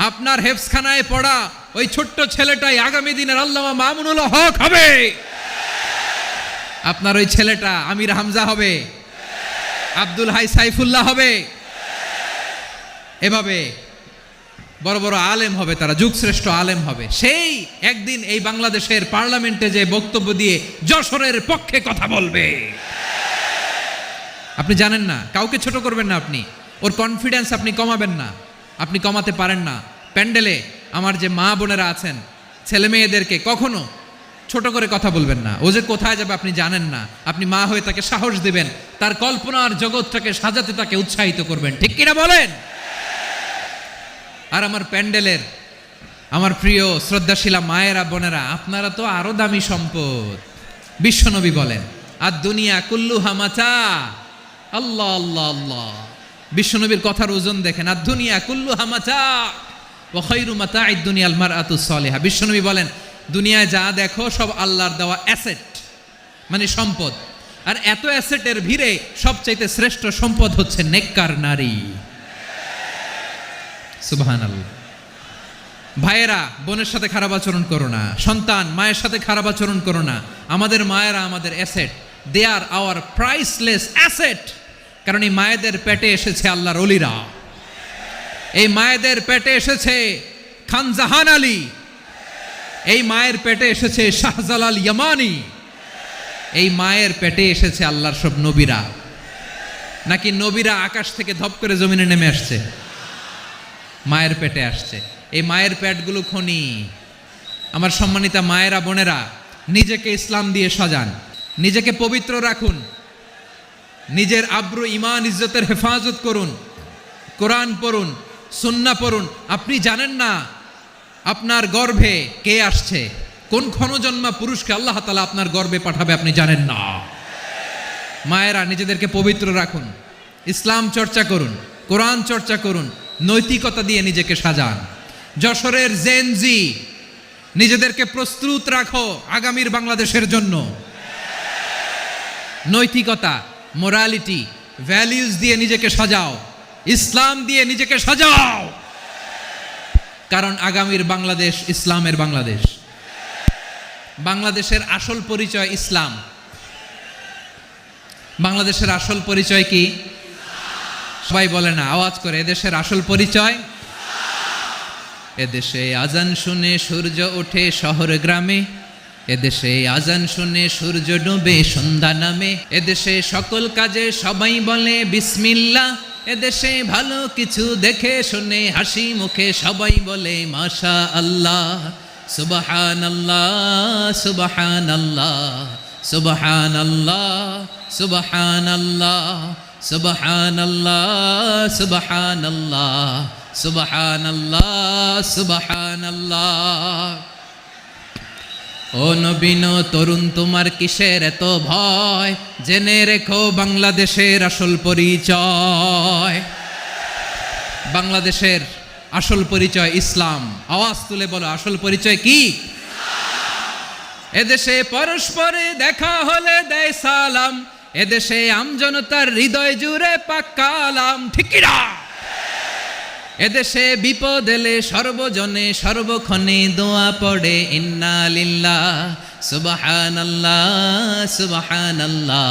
আপনার হেফজখানায় পড়া ওই ছোট্ট ছেলেটাই আগামী দিনের আল্লামা মামুনুল হক হবে। আপনার ওই ছেলেটা আমির হামজা হবে, আব্দুল হাই সাইফুল্লাহ হবে। এভাবে বড় বড় আলেম হবে, তারা যুগশ্রেষ্ঠ আলেম হবে। সেই একদিন এই বাংলাদেশের পার্লামেন্টে যে বক্তব্য দিয়ে যশোরের পক্ষে কথা বলবে। আপনি জানেন না, কাউকে ছোট করবেন না আপনি, ওর কনফিডেন্স আপনি কমাবেন না, আপনি কমাতে পারেন না। প্যান্ডেলে আমার যে মা বোনেরা আছেন, ছেলে মেয়েদেরকে কখনো ছোট করে কথা বলবেন না। ও যে কোথায় যাবে আপনি জানেন না, আপনি মা হয়ে তাকে সাহস দিবেন, তার কল্পনার জগৎটাকে সাজাতে তাকে উৎসাহিত করবেন, ঠিক কিনা বলেন? আর আমার প্যান্ডেলের আমার প্রিয় শ্রদ্ধাশীলা মায়েরা বোনেরা, আপনারা তো আরো দামি সম্পদ। বিশ্বনবী বলেন, আর দুনিয়া কুল্লুহা মাতা। আল্লাহ আল্লাহ আল্লাহ। বিশ্বনবীর কথার ওজন দেখেন, আর দুনিয়া কুল্লুহা মাতা ওয়া খায়রু মাতা'আদ দুনিয়াল মারআতুস সালিহা। বিশ্বনবী বলেন, দুনিয়ায় যা দেখো সব আল্লাহর দেওয়া অ্যাসেট, মানে সম্পদ। আর এত অ্যাসেটের ভিড়ে সবচাইতে শ্রেষ্ঠ সম্পদ হচ্ছে নেককার নারী। সুবহানাল্লাহ। ভাইয়েরা বোনের সাথে খারাপ আচরণ করো না, সন্তান মায়ের সাথে খারাপ আচরণ করো না। আমাদের মায়েরা আমাদের asset, they are our priceless asset. কারণ এই মায়েদের পেটে এসেছে আল্লাহর ওলিরা, এই মায়েদের পেটে এসেছে খান জাহান আলী, এই মায়ের পেটে এসেছে শাহজালাল ইয়ামানি, এই মায়ের পেটে এসেছে আল্লাহর সব নবীরা। নাকি নবীরা আকাশ থেকে ধপ করে জমিনে নেমে আসছে? মায়ের পেটে আসছে। এই মায়ের পেটগুলো খনি। আমার সম্মানিতা মায়েরা বোনেরা, নিজেকে ইসলাম দিয়ে সাজান, নিজেকে পবিত্র রাখুন, নিজের আব্রু ইমান ইজ্জতের হেফাজত করুন, কোরআন পড়ুন, সুন্নাহ পড়ুন। আপনি জানেন না আপনার গর্ভে কে আসছে, কোন ক্ষণজন্মা পুরুষকে আল্লাহ তাআলা আপনার গর্ভে পাঠাবে আপনি জানেন না। মায়েরা নিজেদেরকে পবিত্র রাখুন, ইসলাম চর্চা করুন, কোরআন চর্চা করুন, নৈতিকতা দিয়ে নিজেকে সাজান। যশোরের জেনজি, নিজেদেরকে প্রস্তুত রাখো আগামীর বাংলাদেশের জন্য। নৈতিকতা, মোরালিটি, ভ্যালিউজ দিয়ে নিজেকে সাজাও, ইসলাম দিয়ে নিজেকে সাজাও, কারণ আগামীর বাংলাদেশ ইসলামের বাংলাদেশ। বাংলাদেশের আসল পরিচয় ইসলাম। বাংলাদেশের আসল পরিচয় কি? সবাই বলে না, আওয়াজ করে, এদেশের আসল পরিচয়। এদেশে আজান শুনে সূর্য ওঠে শহর গ্রামে, এদেশে আজান শুনে সূর্য ডুবে সন্ধ্যা নামে, এদেশে সকল কাজে সবাই বলে বিসমিল্লাহ, এদেশে ভালো কিছু দেখে শুনে হাসি মুখে সবাই বলে মাশা আল্লাহ, সুবহানাল্লাহ সুবহানাল্লাহ সুবহানাল্লাহ সুবহানাল্লাহ সুবহানাল্লাহ সুবহানাল্লাহ সুবহানাল্লাহ সুবহানাল্লাহ। ও নবীন তরুণ, তোমার কিসের এত ভয়? জেনে রেখো বাংলাদেশের আসল পরিচয়। বাংলাদেশের আসল পরিচয় ইসলাম। আওয়াজ তুলে বলো, আসল পরিচয় কি? এদেশে পরস্পরে দেখা হলে দেয় সালাম, এদেশে আমজনতার হৃদয় জুড়ে পাক্কা আলাম, ঠিক কি না? এদেশে বিপদ এলে সর্বজনে সর্বক্ষণে দোয়া পড়ে ইন্না লিল্লাহ সুবহানাল্লাহ সুবহানাল্লাহ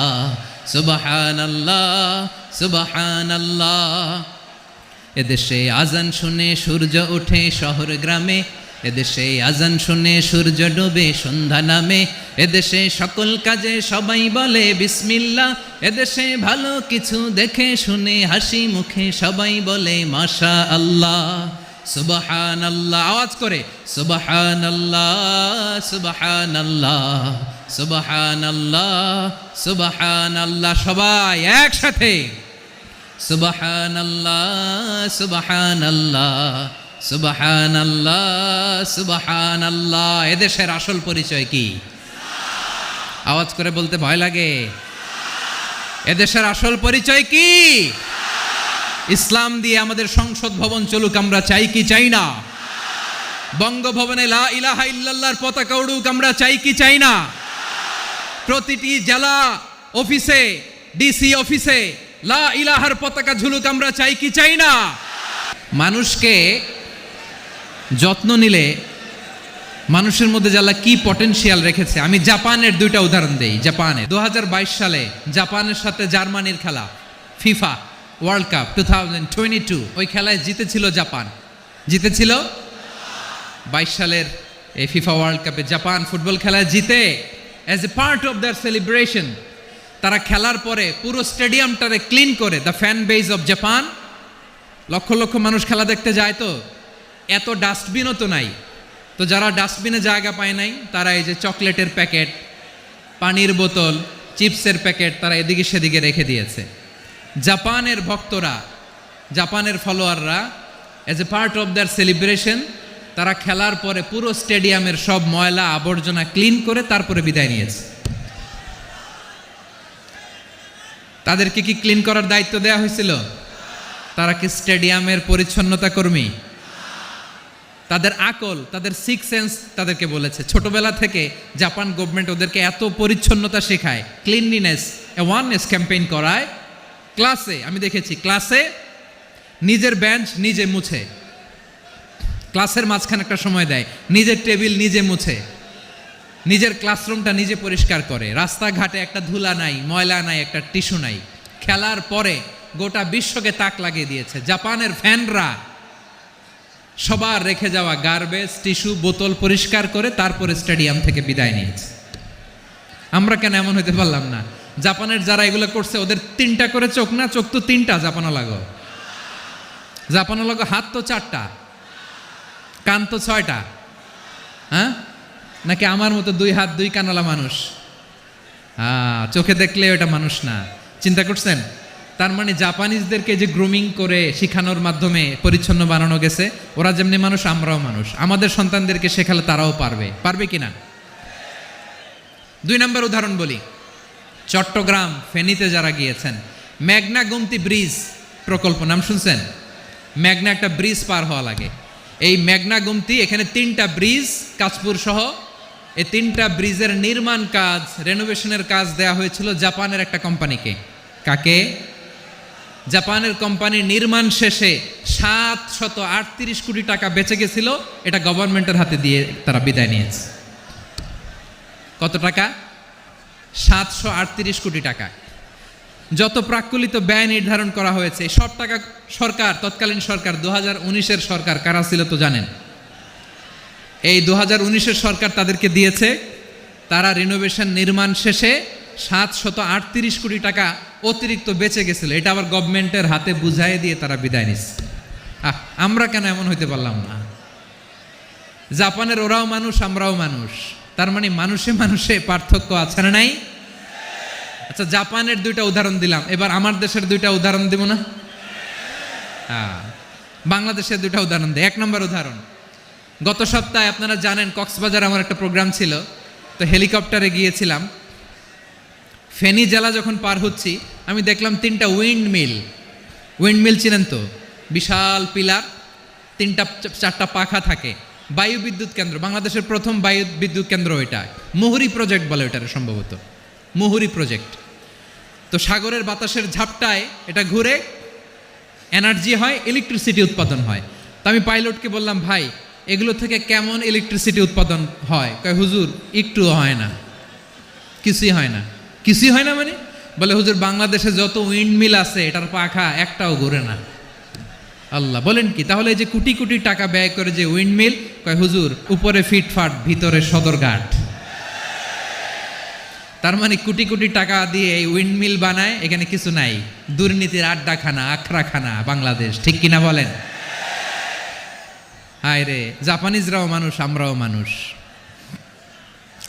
সুবহানাল্লাহ সুবহানাল্লাহ। এদেশে আজান শুনে সূর্য ওঠে শহর গ্রামে, এদেশে আজান শুনে সূর্য ডুবে সন্ধ্যা নামে, এদেশে সকল কাজে সবাই বলে বিসমিল্লাহ, এদেশে ভালো কিছু দেখে শুনে হাসি মুখে সবাই বলে মাশা আল্লাহ সুবহানাল্লাহ। আওয়াজ করে সুবহানাল্লাহ সুবহানাল্লাহ সুবহানাল্লাহ সুবহানাল্লাহ। সবাই একসাথে সুবহানাল্লাহ সুবহানাল্লাহ সুবহানাল্লাহ সুবহানাল্লাহ। এদেশের আসল পরিচয় কি? আওয়াজ করে বলতে ভয় লাগে। এদেশের আসল পরিচয় কি? ইসলাম দিয়ে আমাদের সংসদ ভবন চলুক, আমরা চাই কি চাই না? বঙ্গভবনে লা ইলাহা ইল্লাল্লাহর পতাকা উড়ুক, আমরা চাই কি চাই না? প্রতিটি জেলা অফিসে, ডিসি অফিসে লা ইলাহার পতাকা ঝুলুক, আমরা চাই কি চাই না? মানুষকে যত্ন নিলে মানুষের মধ্যে যারা কি পটেনশিয়াল রেখেছে। আমি জাপানের দুইটা উদাহরণ দেই। জাপানে 2022 সালে জাপানের সাথে জার্মানির খেলা, ফিফা ওয়ার্ল্ড কাপ 2022, ওই খেলায় জিতেছিল জাপান। জিতেছিল 22 সালের এই ফিফা ওয়ার্ল্ড কাপে জাপান ফুটবল খেলায় জিতে as a part of their celebration তারা খেলার পরে পুরো স্টেডিয়ামটারে ক্লিন করে, the fan base of Japan. লক্ষ লক্ষ মানুষ খেলা দেখতে যায়, তো এত ডাস্টবিনও তো নাই, তো যারা ডাস্টবিনে জায়গা পায় নাই তারা এই যে চকলেটের প্যাকেট, পানির বোতল, চিপসের প্যাকেট তারা এদিকে সেদিকে রেখে দিয়েছে। জাপানের ভক্তরা, জাপানের ফলোয়াররা as a part of their celebration তারা খেলার পরে পুরো স্টেডিয়ামের সব ময়লা আবর্জনা ক্লিন করে তারপরে বিদায় নিয়েছে। তাদেরকে কি ক্লিন করার দায়িত্ব দেওয়া হয়েছিল? তারা কি স্টেডিয়ামের পরিচ্ছন্নতা কর্মী? তাদের আকল, তাদের সিক্স সেন্স তাদেরকে বলেছে। ছোটবেলা থেকে জাপান গভর্নমেন্ট ওদেরকে এত পরিচ্ছন্নতা শেখায়, ক্লিনলিনেস অ্যাওয়ারনেস ক্যাম্পেইন করায়। ক্লাসে আমি দেখেছি, ক্লাসে নিজের বেঞ্চ নিজে মুছে, ক্লাসের মাঝখানে একটা সময় দেয়, নিজের টেবিল নিজে মুছে, নিজের ক্লাসরুমটা নিজে পরিষ্কার করে। রাস্তাঘাটে একটা ধুলা নাই, ময়লা নাই, একটা টিস্যু নাই। খেলার পরে গোটা বিশ্বকে তাক লাগিয়ে দিয়েছে। জাপানের ফ্যানরা সবার রেখে যাওয়া গার্বেজ, টিস্যু, বোতল পরিষ্কার করে তারপরে স্টেডিয়াম থেকে বিদায় নিয়েছে। আমরা কেন এমন হতে পারলাম না? জাপানের যারা এগুলো করছে ওদের 3টা করে চোখ না? চোখ তো 3টা, জাপানো লাগো। জাপানো লাগো হাত তো 4টা, কান তো 6টা। হ্যাঁ, নাকি আমার মতো 2 হাত 2 কানওয়ালা মানুষ? চোখে দেখলে ওটা মানুষ না। চিন্তা করছেন? তার মানে জাপানিজদেরকে যে গ্রুমিং করে শিখানোর মাধ্যমে পরিচ্ছন্ন বানানো গেছে, ওরা যেমনি মানুষ আমরাও মানুষ, আমাদের সন্তানদেরকে শেখালে তারাও পারবে কিনা? 2 নম্বর উদাহরণ বলি। চট্টগ্রাম ফেনীতে যারা গিয়েছেন, মেঘনা গোমতী ব্রিজ প্রকল্প নাম শুনছেন? মেঘনা একটা ব্রিজ পার হওয়া লাগে। এই মেঘনা গোমতী, এখানে 3টা ব্রিজ কাঁচপুর সহ, এই 3টা ব্রিজের নির্মাণ কাজ, রেনোভেশনের কাজ দেয়া হয়েছিল জাপানের একটা কোম্পানিকে। কাকে? জাপানের কোম্পানি। নির্মাণ শেষে 738 কোটি টাকা বেঁচে গেছিল, এটা গভর্নমেন্টের হাতে দিয়ে তারা বিদায় নিয়েছে। কত টাকা? 738 কোটি টাকা। যত প্রাক্কলিত ব্যয় নির্ধারণ করা হয়েছে সব টাকা সরকার, তৎকালীন সরকার 2019-এর সরকার, কারা ছিল তো জানেন? এই 2019-এর সরকার তাদেরকে দিয়েছে। তারা রিনোভেশন নির্মাণ শেষে 738 কোটি টাকা অতিরিক্ত বেঁচে গেছিল, এটা আবার গভর্নমেন্টের হাতে বুঝাই দিয়ে তারা বিদায় নিচ্ছে। আমরা কেন এমন হইতে পারলাম না? জাপানের ওরাও মানুষ, আমরাও মানুষ, তার মানে মানুষে মানুষে পার্থক্য আছে না নাই? আচ্ছা, জাপানের 2টা উদাহরণ দিলাম, এবার আমার দেশের 2টা উদাহরণ দিব না? বাংলাদেশের 2টা উদাহরণ দিই। 1 নম্বর উদাহরণ, গত সপ্তাহে আপনারা জানেন কক্সবাজার আমার একটা প্রোগ্রাম ছিল, তো হেলিকপ্টারে গিয়েছিলাম। ফেনী জেলা যখন পার হচ্ছি, আমি দেখলাম 3টা উইন্ডমিল চিনেন তো? বিশাল পিলার, 3টা-4টা পাখা থাকে। বায়ু বিদ্যুৎ কেন্দ্র, বাংলাদেশের প্রথম বায়ু বিদ্যুৎ কেন্দ্র এটা। মুহুরী প্রজেক্ট বলে এটার, সম্ভবত মুহুরী প্রজেক্ট। তো সাগরের বাতাসের ঝাপটায় এটা ঘুরে এনার্জি হয়, ইলেকট্রিসিটি উৎপাদন হয়। তো আমি পাইলটকে বললাম, ভাই এগুলো থেকে কেমন ইলেকট্রিসিটি উৎপাদন হয়? কয়, হুজুর একটুও হয় না, কিছুই হয় না। কিছুই হয় না মানে? বলে, হুজুর বাংলাদেশে যত উইন্ডমিল আছে এটার পাখা একটাও ঘুরে না। আল্লাহ, বলেন কি? তাহলে এই যে কোটি কোটি টাকা ব্যয় করে যে উইন্ডমিল, কয় হুজুর উপরে ফিটফাট, ভিতরে সদরঘাট। তার মানে কোটি কোটি টাকা দিয়ে এই উইন্ডমিল বানায়, এখানে কিছু নাই। দুর্নীতির আড্ডাখানা, আখড়াখানা বাংলাদেশ, ঠিক কিনা বলেন? হায় রে, জাপানিজরাও মানুষ, আমরাও মানুষ।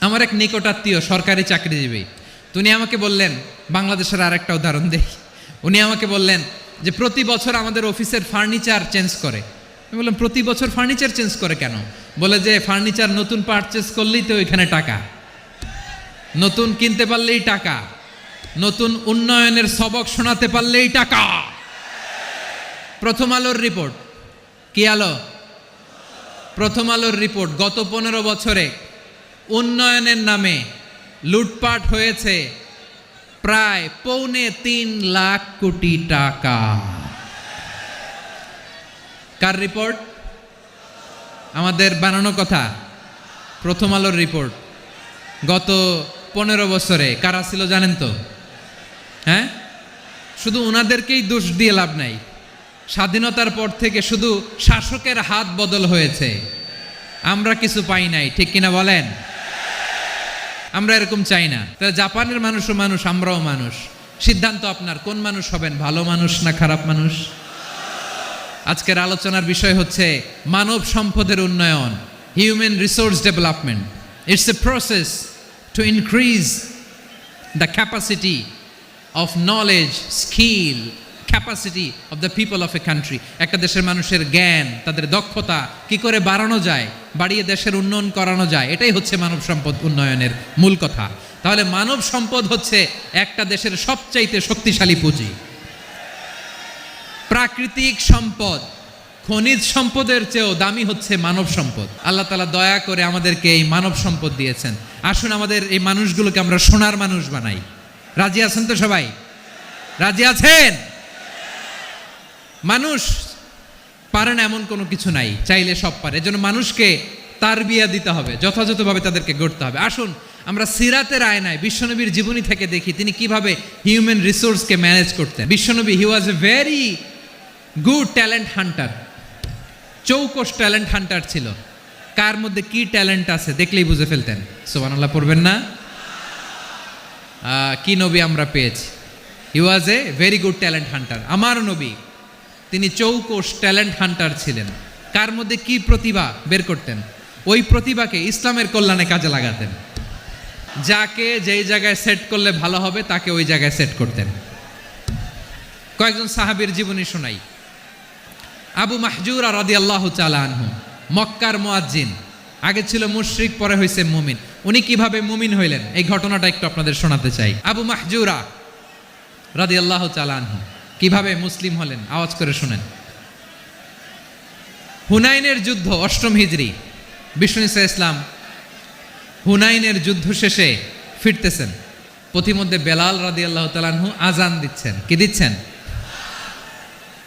আমার এক নিকটাত্মীয় সরকারি চাকরিজীবী, উনি আমাকে বললেন, বাংলাদেশের আর একটা উদাহরণ দেই। উনি আমাকে বললেন যে প্রতি বছর আমাদের অফিসের ফার্নিচার চেঞ্জ করে। আমি বললাম, প্রতি বছর ফার্নিচার চেঞ্জ করে কেন? বলে যে ফার্নিচার নতুন পারচেজ করলেই তো ওইখানে টাকা, নতুন কিনতে পারলেই টাকা, নতুন উন্নয়নের সবক শোনাতে পারলেই টাকা। প্রথম আলোর রিপোর্ট, কি আলো? প্রথম আলোর রিপোর্ট, গত 15 বছরে উন্নয়নের নামে লুটপাট হয়েছে প্রায় 3.25 লাখ কোটি টাকা। কার রিপোর্ট? আমাদের বানানো কথা। প্রথম আলোর রিপোর্ট। গত 15 বছরে কারা ছিল জানেন তো? হ্যাঁ, শুধু ওনাদেরকেই দোষ দিয়ে লাভ নাই। স্বাধীনতার পর থেকে শুধু শাসকের হাত বদল হয়েছে, আমরা কিছু পাই নাই, ঠিক কিনা বলেন? আমরা এরকম চাই না। তাহলে জাপানের মানুষও মানুষ, আমরাও মানুষ। সিদ্ধান্ত আপনার, কোন মানুষ হবেন, ভালো মানুষ না খারাপ মানুষ? আজকের আলোচনার বিষয় হচ্ছে মানব সম্পদের উন্নয়ন, human resource development. It's a process to increase the capacity of knowledge, skill, capacity of the people of a country. একটা দেশের মানুষের জ্ঞান, তাদের দক্ষতা কি করে বাড়ানো যায়, বাড়িয়ে দেশের উন্নয়ন করানো যায়, এটাই হচ্ছে মানব সম্পদ উন্নয়নের মূল কথা। তাহলে মানব সম্পদ হচ্ছে একটা দেশের সবচাইতে শক্তিশালী পুঁজি। প্রাকৃতিক সম্পদ, খনিজ সম্পদের চেয়েও দামি হচ্ছে মানব সম্পদ। আল্লাহ তাআলা দয়া করে আমাদেরকে এই মানব সম্পদ দিয়েছেন। আসুন আমাদের এই মানুষগুলোকে আমরা সোনার মানুষ বানাই। রাজি আছেন তো সবাই? রাজি আছেন? মানুষ পারে না এমন কোনো কিছু নাই, চাইলে সব পারে। এজন্য মানুষকে তারবিয়া দিতে হবে, যথাযথভাবে তাদেরকে গড়তে হবে। আসুন আমরা সিরাতের আয়নায় বিশ্বনবীর জীবনী থেকে দেখি তিনি কিভাবে হিউম্যান রিসোর্সকে ম্যানেজ করতেন। বিশ্বনবী, he was a very good talent hunter, চৌকস ট্যালেন্ট হান্টার ছিল। কার মধ্যে কি ট্যালেন্ট আছে দেখলেই বুঝে ফেলতেন। সুবহানাল্লাহ পড়বেন না? কি নবী আমরা পেয়েছি! He was a very good talent hunter. আমার নবী তিনি চৌকস ট্যালেন্ট হান্টার ছিলেন। কার মধ্যে কি প্রতিভা বের করতেন, ওই প্রতিভাকে ইসলামের কল্যাণে কাজে লাগাতেন। যাকে যেই জায়গায় সেট করলে ভালো হবে তাকে ওই জায়গায় সেট করতেন। কয়েকজন সাহাবীর জীবনী শোনাই। আবু মাহজুরা রাদিয়াল্লাহু তাআলা আনহু, মক্কার মুয়াজ্জিন, আগে ছিল মুশরিক, পরে হয়েছে মুমিন। উনি কিভাবে মুমিন হইলেন এই ঘটনাটা একটু আপনাদের শোনাতে চাই। আবু মাহজুরা রাদিয়াল্লাহু তাআলা আনহু কিভাবে মুসলিম হলেন, আওয়াজ করে শুনেন। হুনাইনের যুদ্ধ, 8ম হিজরি, বিষ্ণু ঈসা ইসলাম হুনাইনের যুদ্ধ শেষে ফিরতেছেন। পথিমধ্যে বেলাল রাদিয়াল্লাহু তাআলা আনহু আজান দিচ্ছেন। কি দিচ্ছেন?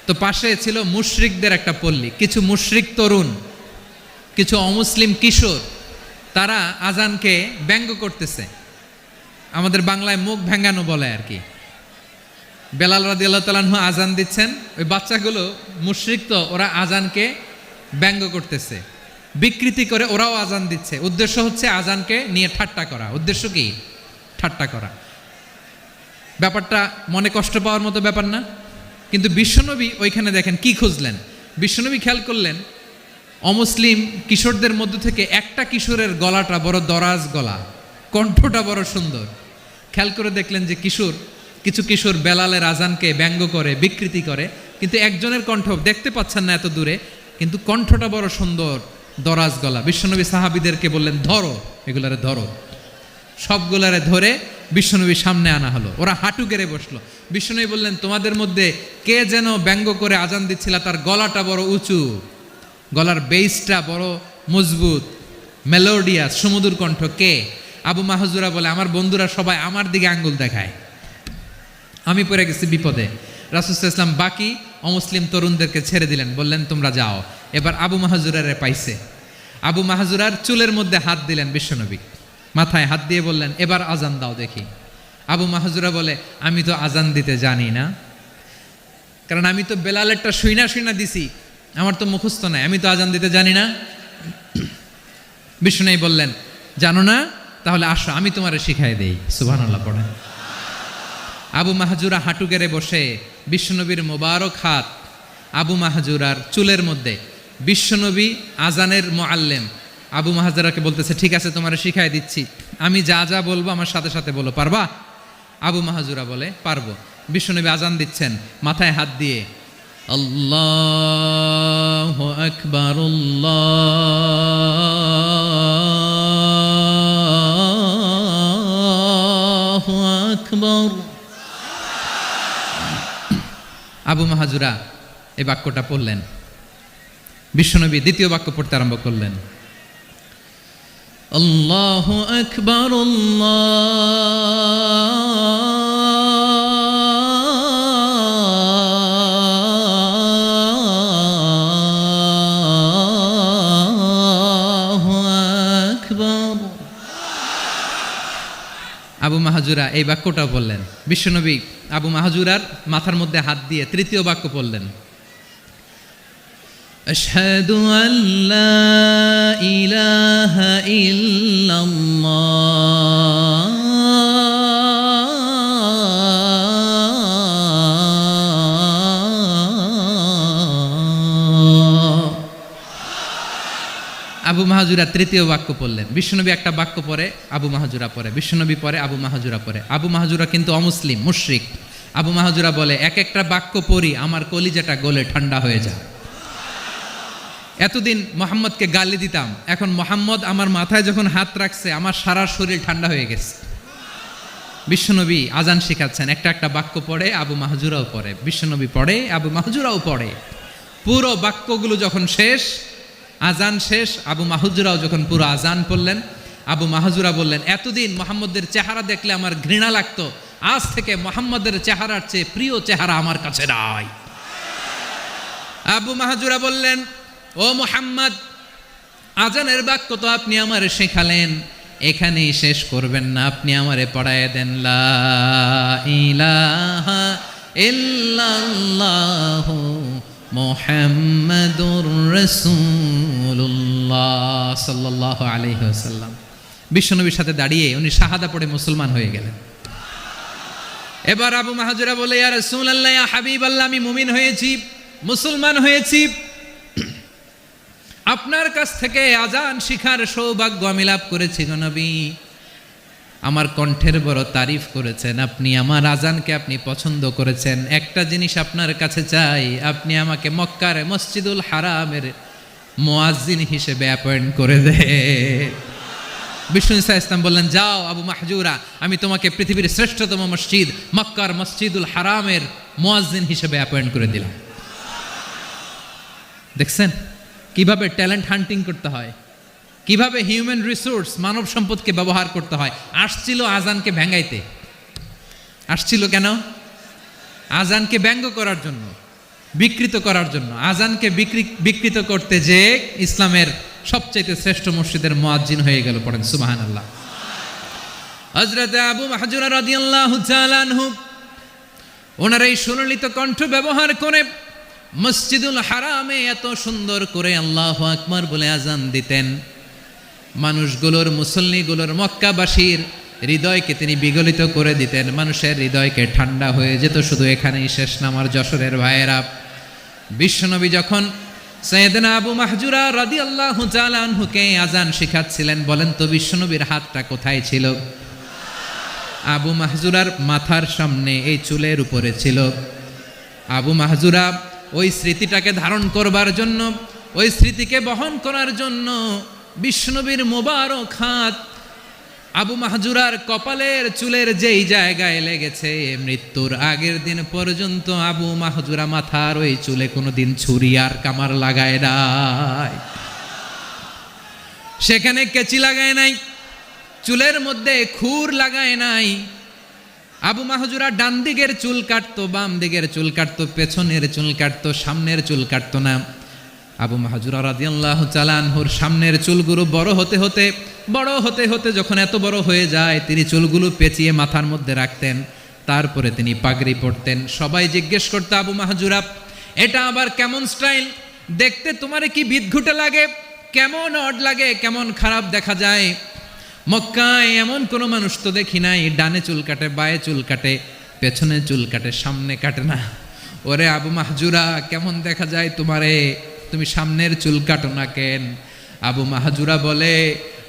তো পাশে ছিল মুশরিকদের একটা পল্লী, কিছু মুশরিক তরুণ, কিছু অমুসলিম কিশোর, তারা আজানকে ব্যঙ্গ করতেছে। আমাদের বাংলায় মুখ ভেঙ্গানো বলে আর কি। বেলাল রাদিয়াল্লাহু তাআলা আনহু আজান দিচ্ছেন, ওই বাচ্চাগুলো মুশরিক, তো ওরা আজানকে ব্যঙ্গ করতেছে, বিকৃতি করে ওরাও আজান দিচ্ছে। উদ্দেশ্য হচ্ছে আজানকে নিয়ে ঠাট্টা করা। উদ্দেশ্য কি? ঠাট্টা করা। ব্যাপারটা মনে কষ্ট পাওয়ার মতো ব্যাপার না? কিন্তু বিশ্বনবী ওইখানে দেখেন কি খুঁজলেন। বিশ্বনবী খেয়াল করলেন অমুসলিম কিশোরদের মধ্য থেকে একটা কিশোরের গলাটা বড় দরাজ গলা, কণ্ঠটা বড় সুন্দর। খেয়াল করে দেখলেন যে কিছু কিশোর বেলালের আজানকে ব্যঙ্গ করে, বিকৃতি করে, কিন্তু একজনের কণ্ঠ দেখতে পাচ্ছেন না এত দূরে, কিন্তু কণ্ঠটা বড় সুন্দর, দরাজ গলা। বিশ্বনবী সাহাবীদেরকে বললেন, ধরো এগুলারে, ধরো। সবগুলারে ধরে বিশ্বনবীর সামনে আনা হলো। ওরা হাঁটু গেড়ে বসলো। বিশ্বনবী বললেন, তোমাদের মধ্যে কে যেন ব্যঙ্গ করে আজান দিচ্ছিল, তার গলাটা বড় উঁচু, গলার বেসটা বড় মজবুত, মেলোডিয়াস, সুমধুর কণ্ঠ, কে? আবু মাহজুরা বলে, আমার বন্ধুরা সবাই আমার দিকে আঙ্গুল দেখায়, আমি পড়ে গেছি বিপদে। রাসূল সাল্লাল্লাহু আলাইহি ওয়াসাল্লাম বাকি অমুসলিম তরুণদেরকে ছেড়ে দিলেন, বললেন তোমরা যাও। এবার আবু মাহজুরারে পাইছে। আবু মাহজুরার চুলের মধ্যে হাত দিলেন বিশ্বনবী, মাথায় হাত দিয়ে বললেন, এবার আজান দাও দেখি। আবু মাহজুরা বলে, আমি তো আজান দিতে জানি না, কারণ আমি তো বেলালেরটা শুইনা দিছি, আমার তো মুখস্থ নাই, আমি তো আজান দিতে জানি না। বিষ্ণু বললেন, জানো না? তাহলে আসো আমি তোমারে শিখাই দেই। সুবহানাল্লাহ পড়েন। আবু মাহজুরা হাঁটু গেড়ে বসে বিশ্বনবীর মোবারক হাত আবু মাহজুরার চুলের মধ্যে। বিশ্বনবী আজানের মুআল্লিম আবু মাহজুরাকে বলতেছে, ঠিক আছে তোমারে শিখাই দিচ্ছি, আমি যা যা বলবো আমার সাথে সাথে বলো, পারবা? আবু মাহজুরা বলে, পারবো। বিশ্বনবী আজান দিচ্ছেন মাথায় হাত দিয়ে, আল্লাহু আকবার, আল্লাহু আকবার। আবু মাহজুরা এই বাক্যটা পড়লেন। বিশ্বনবী দ্বিতীয় বাক্য পড়তে আরম্ভ করলেন, আল্লাহু আকবার, আল্লাহু আকবার। আবু মাহজুরা এই বাক্যটা বললেন। বিশ্বনবী আবু মাহজুরার মাথার মধ্যে হাত দিয়ে তৃতীয় বাক্য পড়লেন, আশহাদু আল্লা ইলাহা ইল্লাল্লাহ, আবু মাহজুরা তৃতীয় বাক্য পড়লেন। বিশ্বনবী একটা বাক্য পরে আবু মাহজুরা পরে, বিশ্বনবী পরে আবু মাহজুরা পরে। আবু মাহজুরা কিন্তু অমুসলিম, মুশরিক। আবু মাহজুরা বলে, এক একটা বাক্য পড়ি আমার কলিজাটা গলে ঠান্ডা হয়ে যায়। এতদিন মোহাম্মদকে গালি দিতাম, এখন মোহাম্মদ আমার মাথায় যখন হাত রাখছে আমার সারা শরীর ঠান্ডা হয়ে গেছে। বিশ্বনবী আজান শিখাচ্ছেন, একটা একটা বাক্য পড়ে আবু মাহজুরাও পড়ে, বিশ্বনবী পড়ে আবু মাহজুরাও পড়ে। পুরো বাক্যগুলো যখন শেষ, আজান শেষ, আবু মাহজুরাও যখন পুরো আজান পড়লেন, আবু মাহজুরা বললেন, এতদিন মোহাম্মদের চেহারা দেখলে আমার ঘৃণা লাগতো, আজ থেকে মোহাম্মদের চেহারার চেয়ে প্রিয় চেহারা আমার কাছে নাই। আবু মাহজুরা বললেন, ও মুহাম্মদ, আজানের বাক্য তো আপনি আমারে শেখালেন, এখানেই শেষ করবেন না, আপনি আমারে পড়ায় দেন, লা ইলাহা ইল্লাল্লাহু মুহাম্মাদুর রাসূলুল্লাহ সাল্লাল্লাহু আলাইহি ওয়াসাল্লাম। বিশ্বনবীর সাথে দাঁড়িয়ে উনি শাহাদা পড়ে মুসলমান হয়ে গেলেন। এবার আবু মাহজুরা বলে, ইয়া রাসূলুল্লাহ, ইয়া হাবিবাল্লাহ, আমি মুমিন হয়েছি, মুসলমান হয়েছি, আপনার কাছ থেকে আজান শিখার সৌভাগ্য আমি লাভ করেছি গো নবী। আমার কণ্ঠের বড় তারিফ করেছেন, আপনি আমার আজানকে আপনি পছন্দ করেছেন। একটা জিনিস আপনার কাছে চাই, আপনি আমাকে মক্কার মসজিদুল হারামের মুয়াজ্জিন হিসেবে অ্যাপয়েন্ট করে দে। বিষ্ণু ঈসা ইসলাম বললেন, যাও আবু মাহজুরা, আমি তোমাকে পৃথিবীর শ্রেষ্ঠতম মসজিদ মক্কার মসজিদুল হারামের মুয়াজ্জিন হিসেবে অ্যাপয়েন্ট করে দিলাম। দেখছেন কিভাবে ট্যালেন্ট হান্টিং করতে হয়, কিভাবে হিউম্যান রিসোর্স মানব সম্পদকে ব্যবহার করতে হয়। আসছিল আজানকে ভেঙ্গাইতে, আসছিল কেন? আজানকে ব্যঙ্গ করার জন্য, বিকৃত করার জন্য। আজানকে বিকৃত করতে যে ইসলামের সবচাইতে শ্রেষ্ঠ মসজিদের মুয়াজ্জিন হয়ে গেল। পড়েন সুবহানাল্লাহ। হযরত আবু মাহজুরা রাদিয়াল্লাহু তাআলা আনহু ওনার এই সুললিত কণ্ঠ ব্যবহার করে মসজিদুল হারামে এত সুন্দর করে আল্লাহু আকবার বলে আজান দিতেন, মানুষগুলোর, মুসল্লিগুলোর, মক্কাবাসীর হৃদয়কে তিনি বিগলিত করে দিতেন। মানুষের হৃদয়কে ঠান্ডা হয়ে যেত। শুধু এখানেই শেষ না আমার যশোরের ভাইয়েরা, বিশ্বনবী যখন সাইয়েদনা আবু মাহজুরা রাদিয়াল্লাহু তাআলা আনহুকে আজান শিখাচ্ছিলেন, বলেন তো বিশ্বনবীর হাতটা কোথায় ছিল? আবু মাহজুরার মাথার সামনে, এই চুলের উপরে ছিল। আবু মাহজুরা ওই স্মৃতিটাকে ধারণ করবার জন্য, ওই স্মৃতিকে বহন করার জন্য বিশ্বনবীর মোবারক হাত আবু মাহজুরার কপালের চুলের যেই জায়গায় লেগেছে, মৃত্যুর আগের দিন পর্যন্ত আবু মাহজুরা মাথার ওই চুলে কোনোদিন ছুরি আর কামার লাগায় নাই, সেখানে কেচি লাগায় নাই, চুলের মধ্যে খুর লাগায় নাই। আবু মাহজুরা ডান দিকের চুল কাটতো, বাম দিকের চুল কাটতো, পেছনের চুল কাটতো, সামনের চুল কাটতো না। আবু মাহজুরা রাদিয়াল্লাহু তাআলা আনহুর সামনের চুলগুলো বড় হতে হতে যখন এত বড় হয়ে যায়, তিনি চুলগুলো পেঁচিয়ে মাথার মধ্যে রাখতেন, তারপরে তিনি পাগড়ি পরতেন। সবাই জিজ্ঞেস করতো, আবু মাহজুরা এটা আবার কেমন স্টাইল? দেখতে তোমারে কি বিদঘুটে লাগে? কেমন অড লাগে? কেমন খারাপ দেখা যায়? মক্কায় এমন কোনো মানুষ তো দেখি নাই, ডানে চুল কাটে, বায়ে চুল কাটে, পেছনে চুল কাটে, সামনে কাটে না। ওরে আবু মাহজুরা, কেমন দেখা যায় তোমারে? তুমি সামনের চুল কাটো না কেন? আবু মাহজুরা বলে,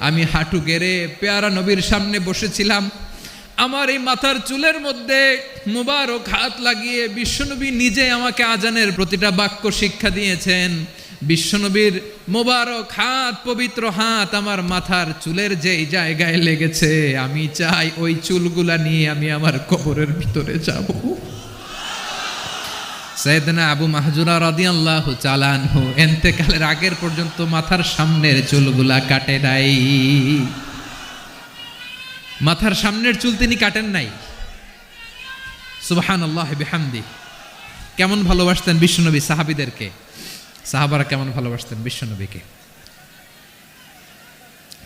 আমি হাঁটু গেড়ে পেয়ারা নবীর সামনে বসেছিলাম, আমার এই মাথার চুলের মধ্যে মুবারক হাত লাগিয়ে বিশ্বনবী নিজে আমাকে আজানের প্রতিটা বাক্য শিক্ষা দিয়েছেন। বিশ্বনবীর মোবারক হাত, পবিত্র হাত আমার মাথার চুলের যেই জায়গায় লেগেছে, আমি চাই ওই চুলগুলা নিয়ে আমি আমার কবরের ভিতরে যাব। সাইয়েদনা আবু মাহজুরা রাদিয়াল্লাহু তাআলা আনহু ইন্তেকালের আগের পর্যন্ত মাথার সামনের চুলগুলা কাটে নাই। মাথার সামনের চুল তিনি কাটেন নাই। সুবহানাল্লাহি বিহামদি। কেমন ভালোবাসতেন বিশ্বনবী সাহাবীদেরকে, সাহাবারা কেমন ভালোবাসতেন বিশ্বনবীকে।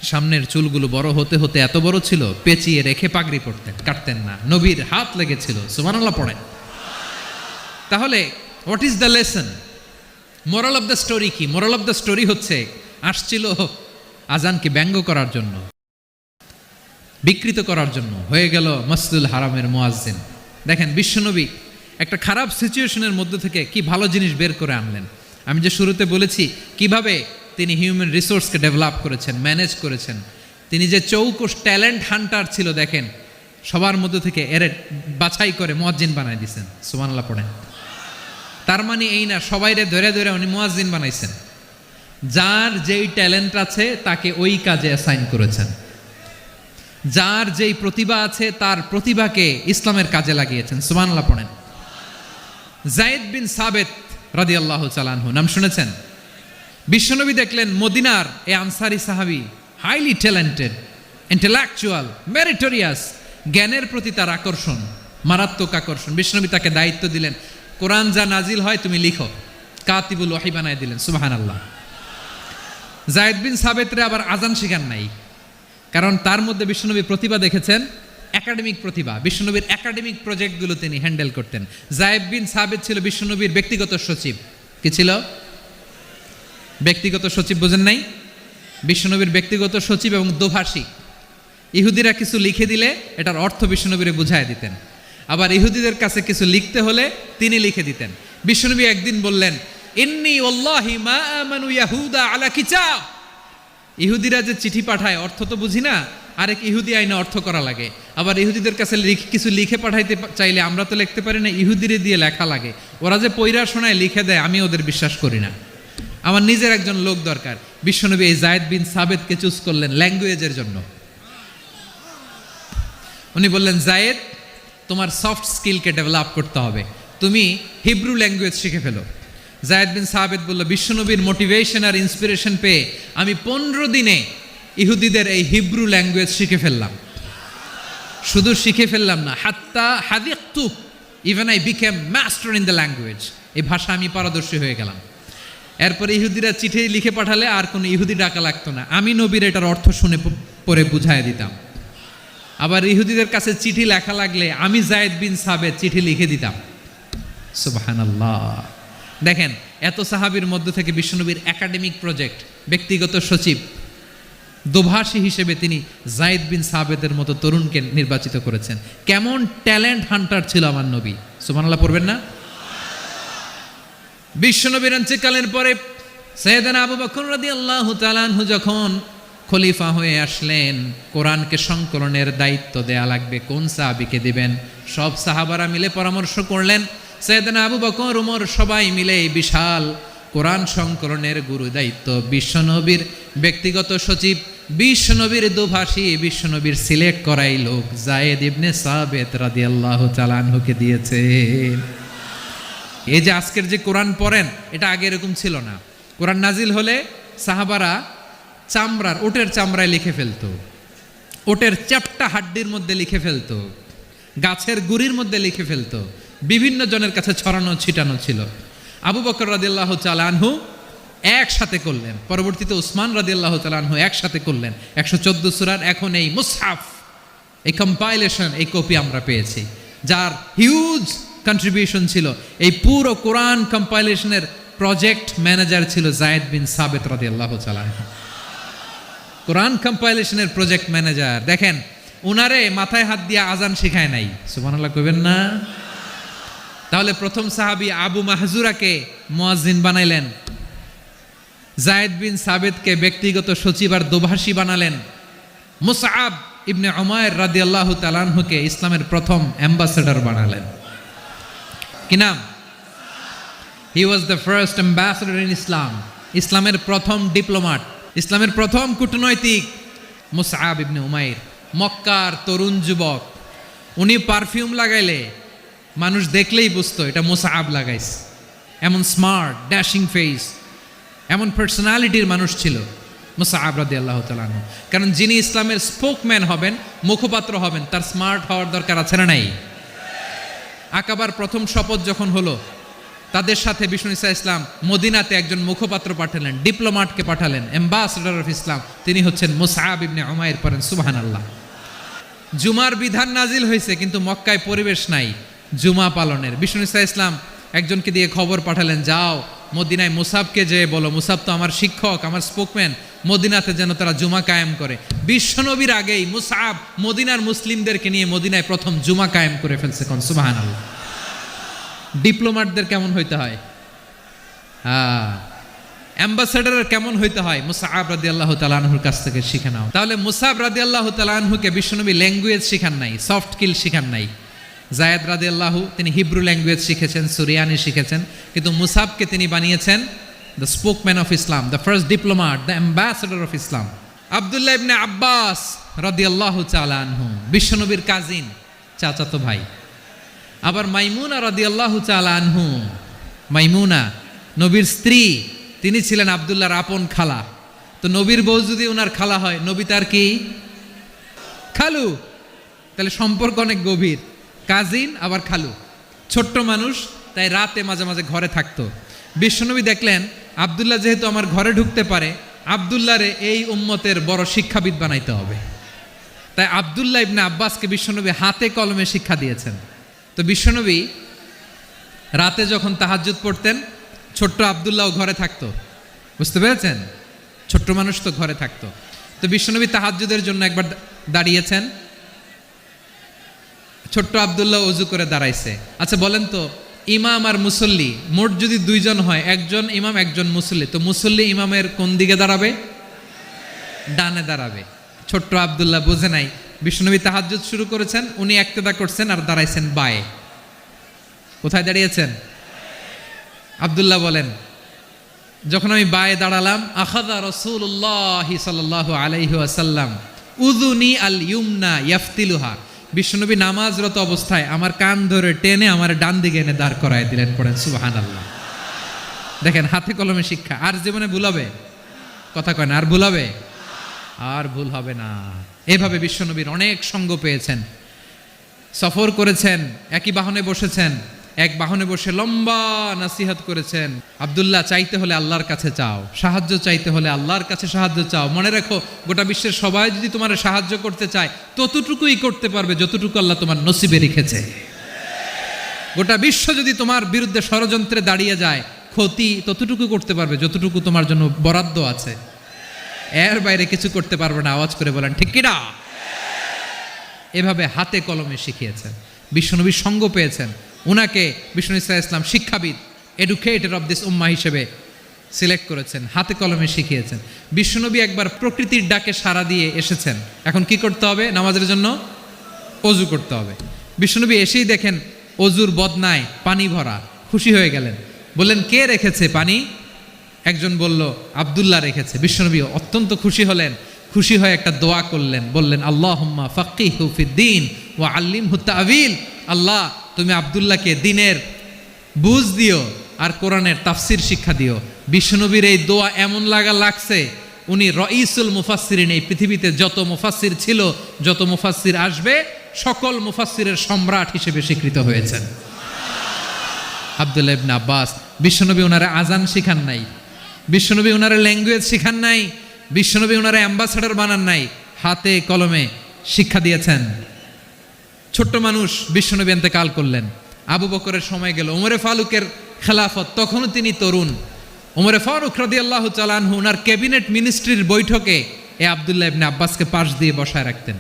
সামনের চুলগুলো বড় হতে হতে এত বড় ছিল, পেঁচিয়ে রেখে পাগড়ি পরতেন, কাটতেন না। নবীর হাত লেগেছিল। সুবহানাল্লাহ পড়েন। তাহলে what is the lesson? Moral of the story কি? মোরাল অফ দ্য স্টোরি হচ্ছে, আসছিল আজানকে ব্যঙ্গ করার জন্য, বিকৃত করার জন্য, হয়ে গেল মসজিদুল হারামের মুয়াজ্জিন। দেখেন বিশ্বনবী একটা খারাপ সিচুয়েশনের মধ্যে থেকে কি ভালো জিনিস বের করে আনলেন। আমি যে শুরুতে বলেছি কিভাবে তিনি হিউম্যান রিসোর্সকে ডেভেলপ করেছেন, ম্যানেজ করেছেন। তিনি যে চৌকস ট্যালেন্ট হান্টার ছিল, দেখেন সবার মধ্যে থেকে এর বাছাই করে মুয়াজ্জিন বানাই দিয়েছেন। সুবহানাল্লাহ পড়েন। তার মানে এই না সবাইরে ধরে ধরে উনি মুয়াজ্জিন বানাইছেন। যার যেই ট্যালেন্ট আছে তাকে ওই কাজে অ্যাসাইন করেছেন। যার যেই প্রতিভা আছে তার প্রতিভাকে ইসলামের কাজে লাগিয়েছেন। সুবহানাল্লাহ পড়েন। যায়েদ বিন সাবিত রাদিয়াল্লাহু তাআলা আনহু নাম শুনেছেন? বিশ্বনবী দেখলেন মদিনার এই আনসারী সাহাবী হাইলি ট্যালেন্টেড, ইন্টেলেকচুয়াল, মেরিটোরিয়াস, জ্ঞানের প্রতি তার আকর্ষণ, মারাত্মক আকর্ষণ। বিশ্বনবী তাকে দায়িত্ব দিলেন, কোরআন যা নাজিল হয় তুমি লিখো, কাতিবুল ওয়াহি বানায় দিলেন। সুবহানাল্লাহ। যায়েদ বিন সাবিতরে আবার আজান শেখান নাই, কারণ তার মধ্যে বিশ্বনবী প্রতিভা দেখেছেন, একাডেমিক প্রতিভা। বিশ্বনবীর একাডেমিক প্রজেক্টগুলো তিনি হ্যান্ডেল করতেন। যায়েদ বিন সাবিত ছিল বিশ্বনবীর ব্যক্তিগত সচিব। কি ছিল? ব্যক্তিগত সচিব। বোঝেন নাই? বিশ্বনবীর ব্যক্তিগত সচিব এবং দোভাষী। ইহুদিরা কিছু লিখে দিলে এটার অর্থ বিশ্বনবীরে বুঝায় দিতেন, আবার ইহুদিদের কাছে কিছু লিখতে হলে তিনি লিখে দিতেন। বিশ্বনবী একদিন বললেন, ইন্নী ওয়াল্লাহি মা আমানু ইয়াহুদা আলা কিতাব। ইহুদিরা যে চিঠি পাঠায় অর্থ তো বুঝি না, আরেক ইহুদি আইনে অর্থ করা লাগে। আবার ইহুদিদের কাছে কিছু লিখে পাঠাইতে চাইলে আমরা তো লিখতে পারি না, ইহুদিরে দিয়ে লেখা লাগে। ওরা যে পয়রা শোনায় লিখে দেয়, আমি ওদের বিশ্বাস করি না। আমার নিজের একজন লোক দরকার। বিশ্বনবী এই যায়েদ বিন সাবেতকে চুজ করলেন ল্যাঙ্গুয়েজের জন্য। উনি বললেন, যায়েদ, তোমার সফট স্কিলকে ডেভেলপ করতে হবে, তুমি হিব্রু ল্যাঙ্গুয়েজ শিখে ফেলো। যায়েদ বিন সাবেত বলল, বিশ্বনবীর মোটিভেশন আর ইন্সপিরেশন পেয়ে আমি 15 দিনে ইহুদিদের এই হিব্রু ল্যাঙ্গুয়েজ শিখে ফেললাম। শুধু শিখে ফেললাম না, হাত্তা হাদিকতু, even I became master in the language. এই ভাষা আমি পারদর্শী হয়ে গেলাম। এরপরে ইহুদিরা চিঠি লিখে পাঠালে আর কোনো ইহুদি ডাকা লাগতো না, আমি নবীর এটার অর্থ শুনে পরে বুঝাই দিতাম। আবার ইহুদিদের কাছে চিঠি লেখা লাগলে আমি যায়েদ বিন সাবেত চিঠি লিখে দিতাম। সুবহানাল্লাহ। দেখেন, এত সাহাবীর মধ্য থেকে বিশ্বনবীর একাডেমিক প্রজেক্ট, ব্যক্তিগত সচিব, দোভাষী হিসেবে তিনি যায়েদ বিন সাবেতের মতো তরুণকে নির্বাচিত করেছেন। কেমন ট্যালেন্ট হান্টার ছিল আমার নবী! সুবহানাল্লাহ পড়বেন না? বিশ্বনবীর ইন্তেকালের পরে সাইয়েদনা আবু বকর রাদিয়াল্লাহু তাআলা আনহু যখন খলিফা হয়ে আসলেন, কোরআনকে সংকলনের দায়িত্ব দেয়া লাগবে, কোন সাহাবীকে দিবেন? সব সাহাবারা মিলে পরামর্শ করলেন। সাইয়েদনা আবু বকর, ওমর সবাই মিলে এই বিশাল কোরআন সংকলনের গুরু দায়িত্ব বিশ্বনবীর ব্যক্তিগত সচিব, বিশ্বনবীর দোভাষী, বিশ্বনবীর সিলেক্ট করাই লোক যায়েদ ইবনে সাবেত রাদিয়াল্লাহু তাআলা আনহুকে দিয়েছে। এই যে আজকের যে কোরআন পড়েন, এটা আগে এরকম ছিল না। কোরআন নাজিল হলে সাহাবারা চামড়ার, ওটের চামড়ায় লিখে ফেলতো, ওটের চ্যাপ্টা হাড্ডির মধ্যে লিখে ফেলতো, গাছের গুড়ির মধ্যে লিখে ফেলতো, বিভিন্ন জনের কাছে ছড়ানো ছিটানো ছিল। আবু বকর রাদিয়াল্লাহু তাআলা আনহু একসাথে করলেন, পরবর্তীতে উসমান রাদিয়াল্লাহু তাআলা আনহু একসাথে করলেন। 114 সূরার এখন এই মুসহাফ, এই কম্পাইলেশন, এই কপি আমরা পেয়েছি, যার হিউজ কন্ট্রিবিউশন ছিল। এই পুরো কোরআন কম্পাইলেশনের প্রজেক্ট ম্যানেজার ছিল যায়েদ বিন সাবেত রাদিয়াল্লাহু তাআলা আনহু। কোরআন কম্পাইলেশনের প্রজেক্ট ম্যানেজার। দেখেন, উনারে মাথায় হাত দিয়ে আজান শিখায় নাই। সুবহানাল্লাহ কইবেন না? তাহলে প্রথম সাহাবী আবু মাহজুরাকে মুয়াজ্জিন বানাইলেন, যায়েদ বিন সাবেতকে ব্যক্তিগত সচিব আর দোভাষী বানালেন, মুসআব ইবনে উমাইর রাদিয়াল্লাহু তাআলা আনহুকে ইসলামের প্রথম অ্যাম্বাসেডর বানালেন। কি নাম? He was the first ambassador in Islam. ইসলামের প্রথম ডিপ্লোম্যাট, ইসলামের প্রথম কূটনৈতিক মুসআব ইবনে উমাইর, মক্কার তরুণ যুবক। উনি পারফিউম লাগাইলে মানুষ দেখলেই বুঝতো এটা মুসআব লাগাইছে। এমন স্মার্ট, ড্যাশিং ফেস, এমন পার্সোনালিটির মানুষ ছিল মুসআব রাদিয়াল্লাহু তাআলা আনহু। কারণ যিনি ইসলামের স্পোকম্যান হবেন, মুখপাত্র হবেন, তার স্মার্ট হওয়ার দরকার আছে না নাই? আকাবার প্রথম শপথ যখন হলো, তাদের সাথে বিষ্ণু ঈসা ইসলাম মদিনাতে একজন মুখপাত্র পাঠালেন, ডিপ্লোম্যাটকে পাঠালেন, অ্যাম্বাসেডর অফ ইসলাম। তিনি হচ্ছেন মুসআব ইবনে উমাইর। পড়েন সুবহানাল্লাহ। জুমার বিধান নাজিল হয়েছে, কিন্তু মক্কায় পরিবেশ নাই জুমা পালনের। বিষ্ণু ঈসা ইসলাম একজনকে দিয়ে খবর পাঠালেন, যাও মদিনায় মুসাবকে যে বলো, মুসাব তো আমার শিক্ষক, আমার স্পোকম্যান, মদিনাতে যেন তারা জুমা কায়েম করে। বিশ্বনবীর আগেই মুসআব মদিনার মুসলিমদেরকে নিয়ে মদিনায় প্রথম জুমা কায়েম করে ফেলছে। কোন সুবহানাল্লাহ। ডিপ্লোম্যাটদের কেমন হইতে হয়, অ্যাম্বাসেডারের কেমন হইতে হয়, মুসআব রাদিয়াল্লাহু তাআলা আনহুর কাছ থেকে শিখে নাও। তাহলে মুসআব রাদিয়াল্লাহু তাআলা আনহুকে বিশ্বনবী ল্যাঙ্গুয়েজ শিখান নাই, সফট স্কিল শিখান নাই। যায়েদ রাদিয়াল্লাহু তিনি হিব্রু ল্যাঙ্গুয়েজ শিখেছেন, সুরিয়ানি শিখেছেন, কিন্তু মুসআবকে তিনি বানিয়েছেন the spokesman of Islam, the first diplomat, the ambassador of Islam. আব্দুল্লাহ ইবনে আব্বাস রাদিয়াল্লাহু তাআলা আনহু বিশ্বনবীর কাজিন, চাচাতো ভাই। আবার মাইমুনা রাদিয়াল্লাহু তাআলা আনহু, মাইমুনা নবীর স্ত্রী, তিনি ছিলেন আব্দুল্লাহর আপন খালা। তো নবীর বউ যদি ওনার খালা হয়, নবী তার কি খালু। তাহলে সম্পর্ক অনেক গভীর, কাজিন আবার খালু। ছোট্ট মানুষ, তাই রাতে মাঝে মাঝে ঘরে থাকতো। বিশ্বনবী দেখলেন আব্দুল্লাহ যেহেতু আমার ঘরে ঢুকতে পারে, আব্দুল্লাহরে এই উম্মতের বড় শিক্ষাবিদ বানাইতে হবে। তাই আব্দুল্লাহ ইবনে আব্বাসকে বিশ্বনবী হাতে কলমে শিক্ষা দিয়েছেন। তো বিশ্বনবী রাতে যখন তাহাজ্জুদ পড়তেন, ছোট্ট আব্দুল্লাহ ঘরে থাকতো। বুঝতে পেরেছেন? ছোট্ট মানুষ তো ঘরে থাকতো। তো বিশ্বনবী তাহাজ্জুদের জন্য একবার দাঁড়িয়েছেন, ছোট্ট আব্দুল্লাহ ওযু করে দাঁড়াইছে। আচ্ছা বলেন তো, ইমাম আর মুসল্লি মোট যদি দুইজন হয়, একজন ইমাম একজন মুসল্লি, তো মুসল্লি ইমামের কোন দিকে দাঁড়াবে? ডানে দাঁড়াবে। ছোট্ট আব্দুল্লাহ বোঝে নাই, বিশ্বনবী তাহাজ্জুদ শুরু করেছেন, উনি একতেদা করছেন আর দাঁড়াইছেন বায়ে। কোথায় দাঁড়িয়েছেন? আব্দুল্লাহ বলেন, যখন আমি বায়ে দাঁড়ালাম, আখাযা রাসূলুল্লাহি সাল্লাল্লাহু আলাইহি ওয়াসাল্লাম উযুনি আল ইউমনা ইয়াফতিলুহা, বিশ্বনবী নামাজরত অবস্থায় আমার কান ধরে টেনে আমার ডান দিকে এনে দাঁড় করায় দিলেন। পড়েন সুবহানাল্লাহ। দেখেন, হাতে কলমে শিক্ষা। আর জীবনে ভুল হবে? কথা কয় না, আর ভুল হবে? আর ভুল হবে না। এভাবে বিশ্বনবীর অনেক সঙ্গ পেয়েছেন, সফর করেছেন, একই বাহনে বসেছেন, এক বাহনে বসে লম্বা নাসিহত করেছেন। আব্দুল্লাহ, চাইতে হলে আল্লাহর কাছে চাও, সাহায্য চাইতে হলে আল্লাহর কাছে সাহায্য চাও। মনে রাখো, গোটা বিশ্বের সবাই যদি তোমার সাহায্য করতে চায়, ততটুকুই করতে পারবে যতটুকু আল্লাহ তোমার নসিবে রেখেছে। গোটা বিশ্ব যদি তোমার বিরুদ্ধে ষড়যন্ত্রে দাঁড়িয়ে যায়, ক্ষতি ততটুকু করতে পারবে যতটুকু তোমার জন্য বরাদ্দ আছে। এর বাইরে কিছু করতে পারবে না। আওয়াজ করে বলেন ঠিক কিনা? এভাবে হাতে কলমে শিখিয়েছেন, বিশ্বনবীর সঙ্গ পেয়েছেন। উনাকে বিষ্ণু ইসলাম শিক্ষাবিদ, এডুকেটর অফ দিস উম্মাহ হিসেবে সিলেক্ট করেছেন, হাতে কলমে শিখিয়েছেন। বিশ্বনবী একবার প্রকৃতির ডাকে সাড়া দিয়ে এসেছেন। এখন কি করতে হবে? নামাজের জন্য অজু করতে হবে। বিশ্বনবী এসেই দেখেন অজুর বদনায় পানি ভরা, খুশি হয়ে গেলেন, বললেন কে রেখেছে পানি? একজন বলল আব্দুল্লাহ রেখেছে। বিশ্বনবী অত্যন্ত খুশি হলেন, খুশি হয়ে একটা দোয়া করলেন, বললেন আল্লাহুম্মা ফাক্কিহু ফিদ্দীন ওয়া আল্লিমহু তা'ওয়ীল, আল্লাহ তুমি আব্দুল্লাহকে দ্বীনের বুঝ দিও আর কোরআনের তাফসির শিক্ষা দিও। বিশ্বনবীর এই দোয়া এমন লাগছে, উনি রাইসুল মুফাসসিরিন, এই পৃথিবীতে যত মুফাসসির ছিল, যত মুফাসসির আসবে, সকল মুফাসসিরের সম্রাট হিসেবে স্বীকৃত হয়েছেন। আব্দুল্লাহ ইবনে আব্বাস, বিশ্বনবী ওনারে আজান শিখান নাই, বিশ্বনবী ওনারে ল্যাঙ্গুয়েজ শিখান নাই, বিশ্বনবী ওনারে অ্যাম্বাসেডর বানান নাই, হাতে কলমে শিক্ষা দিয়েছেন। ছোট্ট মানুষ, বিশ্বনবী ইন্তেকাল করলেন, আবু বকরের সময় গেল, ওমরে ফারুকের খেলাফত, তখনও তিনি তরুণ। ওমরে ফারুক রাদিয়াল্লাহু তাআলা আনহু ওনার ক্যাবিনেট মিনিস্ট্রির বৈঠকে এ আব্দুল্লাহ ইবনে আব্বাসকে পাশ দিয়ে বসায় রাখতেন।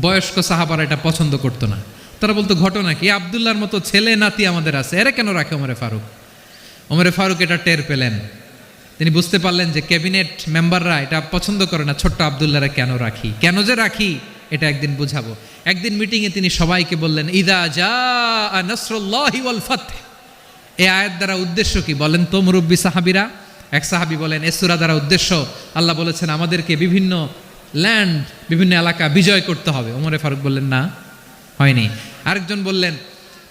বয়স্ক সাহাবারা এটা পছন্দ করতো না, তারা বলতো ঘটনা কি, আব্দুল্লাহর মতো ছেলে নাতি আমাদের আছে, এরা কেন রাখে ওমরে ফারুক? ওমরে ফারুক এটা টের পেলেন, তিনি বুঝতে পারলেন যে ক্যাবিনেট মেম্বাররা এটা পছন্দ করে না, ছোট্ট আব্দুল্লাহরা কেন রাখি, কেন যে রাখি এটা একদিন বুঝাবো। একদিন মিটিংয়ে তিনি সবাইকে বললেন, ইদা জাআ নাসরুল্লাহি ওয়াল ফাতহ, এই আয়াত দ্বারা উদ্দেশ্য কি বলেন তো মুরব্বী সাহাবীরা? এক সাহাবী বলেন, এই সূরা দ্বারা উদ্দেশ্য, আল্লাহ বলেছেন আমাদেরকে বিভিন্ন ল্যান্ড, বিভিন্ন এলাকা বিজয় করতে হবে। ওমরে ফারুক বললেন না, হয়নি। আরেকজন বললেন,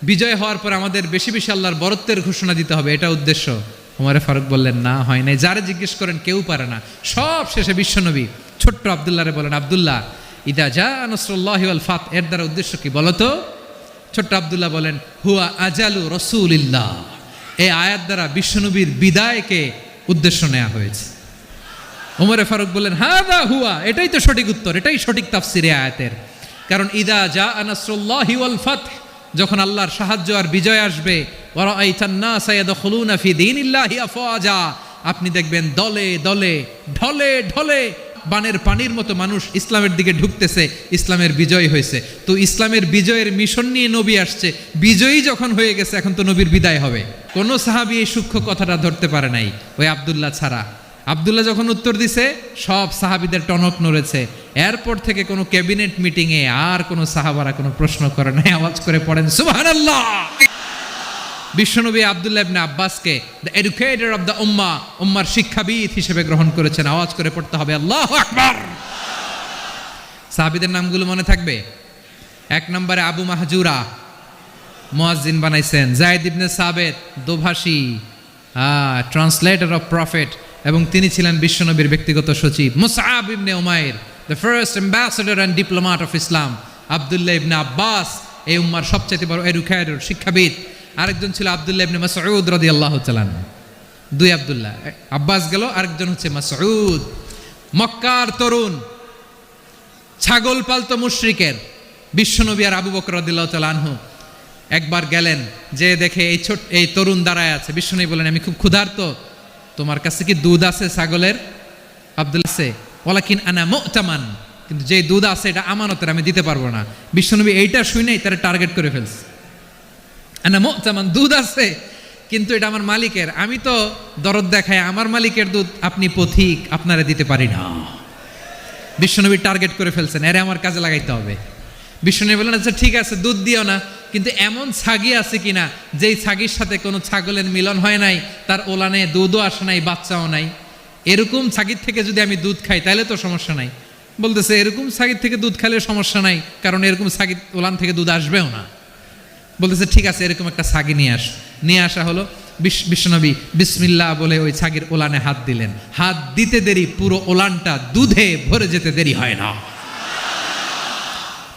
বিজয় হওয়ার পর আমাদের বেশি বেশি আল্লাহর বরত্বের ঘোষণা দিতে হবে, এটা উদ্দেশ্য। ওমরে ফারুক বললেন না, হয় নাই। যারা জিজ্ঞেস করেন কেউ পারে না। সব শেষে বিশ্বনবী ছোট্ট আব্দুল্লাহরে বলেন, আব্দুল্লাহ, ইদা জাআ নাসরুল্লাহি ওয়াল ফাতহ, এর দ্বারা উদ্দেশ্য কি বলো তো? ছোট্ট আব্দুল্লাহ বলেন, হুয়া আজালু রাসূলিল্লাহ, এই আয়াত দ্বারা বিশ্বনবীর বিদায়কে উদ্দেশ্য নেওয়া হয়েছে। ওমরে ফারুক বললেন, হাযা হুয়া, এটাই তো সঠিক উত্তর, এটাই সঠিক তাফসীর এই আয়াতের। কারণ ইদা জাআ নাসরুল্লাহি ওয়াল ফাতহ, যখন আল্লাহর সাহায্য আর বিজয় আসবে, ওয়া রাআইতান নাসা ইয়াদখুলুনা ফি দীনিল্লাহি আফওয়াজা, আপনি দেখবেন দলে দলে, ঢলে ঢলে, বানের পানির মতো মানুষ ইসলামের দিকে ঢুকতেছে, ইসলামের বিজয় হয়েছে। তো ইসলামের বিজয়ের মিশন নিয়ে নবী আসছে, বিজয়ী যখন হয়ে গেছে, এখন তো নবীর বিদায় হবে। কোন সাহাবী এই সূক্ষ্ম কথাটা ধরতে পারে নাই, ওই আব্দুল্লাহ ছাড়া। আব্দুল্লাহ যখন উত্তর দিছে, সব সাহাবীদের টনক নড়েছে। এরপর থেকে কোনো ক্যাবিনেট মিটিংয়ে আর কোনো সাহাবারা কোনো প্রশ্ন করে নাই। আওয়াজ করে পড়েন সুবহানাল্লাহ। বিশ্বনবী আব্দুল্লাহ ইবনে আব্বাসকে দ্য এডুকেটর অফ দ্য উম্মাহ, উম্মার শিক্ষাবিদ হিসেবে গ্রহণ করেছেন। আওয়াজ করে পড়তে হবে আল্লাহু আকবার। সাহাবীদের নামগুলো মনে থাকবে? এক নম্বরে আবু মাহজুরা, মুয়াজ্জিন বানাইছেন। যায়েদ ইবনে সাবিত, দোভাষী, ট্রান্সলেটর অফ প্রফেট, এবং তিনি ছিলেন বিশ্বনবীর ব্যক্তিগত সচিব। মুসআব ইবনে উমাইর, the first ambassador and diplomat of Islam. আব্দুল্লাহ ইবনে আব্বাস, এই উম্মার সবচেয়ে বড় এডুকেটর, শিক্ষাবিদ। আরেকজন ছিল আব্দুল্লাহ ইবনে মাসউদ রাদিয়াল্লাহু তাআলা আনহু। দুই আব্দুল্লাহ, আব্বাস গেল, আরেকজন হচ্ছে মাসউদ। মক্কার তরুণ, ছাগল পালতো মুশরিকের। বিশ্বনবী আর আবু বকর রাদিয়াল্লাহু তাআলা আনহু একবার গেলেন, যে দেখে এই তরুণ দাঁড়ায় আছে। বিশ্বনবী বলেন, আমি খুব ক্ষুধার্ত, তোমার কাছে কি দুধ আছে ছাগলের? আব্দুল্লাহ সে ওয়ালাকিন আনা মু'তামান, কিন্তু যে দুধ আছে এটা আমানতের, আমি দিতে পারবো না। বিশ্বনবী এইটা শুনেই তারা টার্গেট করে ফেলছে। আনা মু'তামান, দুধ আছে কিন্তু এটা আমার মালিকের, আমি তো দরদ দেখাই, আমার মালিকের দুধ, আপনি পথিক, আপনারা দিতে পারি না। বিশ্বনবী টার্গেট করে ফেলছেন, এরে আমার কাজে লাগাইতে হবে। বিশ্বনবী বললেন, আচ্ছা ঠিক আছে, দুধ দিও না, কিন্তু এমন ছাগি আছে কিনা যেই ছাগির সাথে কোনো ছাগলের মিলন হয় নাই, তার ওলানে দুধও আসে নাই, বাচ্চাও নাই, এরকম ছাগির থেকে যদি আমি দুধ খাই তাহলে তো সমস্যা নাই। বলতেছে এরকম ছাগির থেকে দুধ খাইলে সমস্যা নাই, কারণ এরকম ছাগির ওলান থেকে দুধ আসবেও না। বলতেছে ঠিক আছে, এরকম একটা ছাগি নিয়ে আসা হলো। বিশ্বনবী বিসমিল্লাহ বলে ওই ছাগির ওলানে হাত দিলেন। হাত দিতে দেরি, পুরো ওলানটা দুধে ভরে যেতে দেরি হয় না।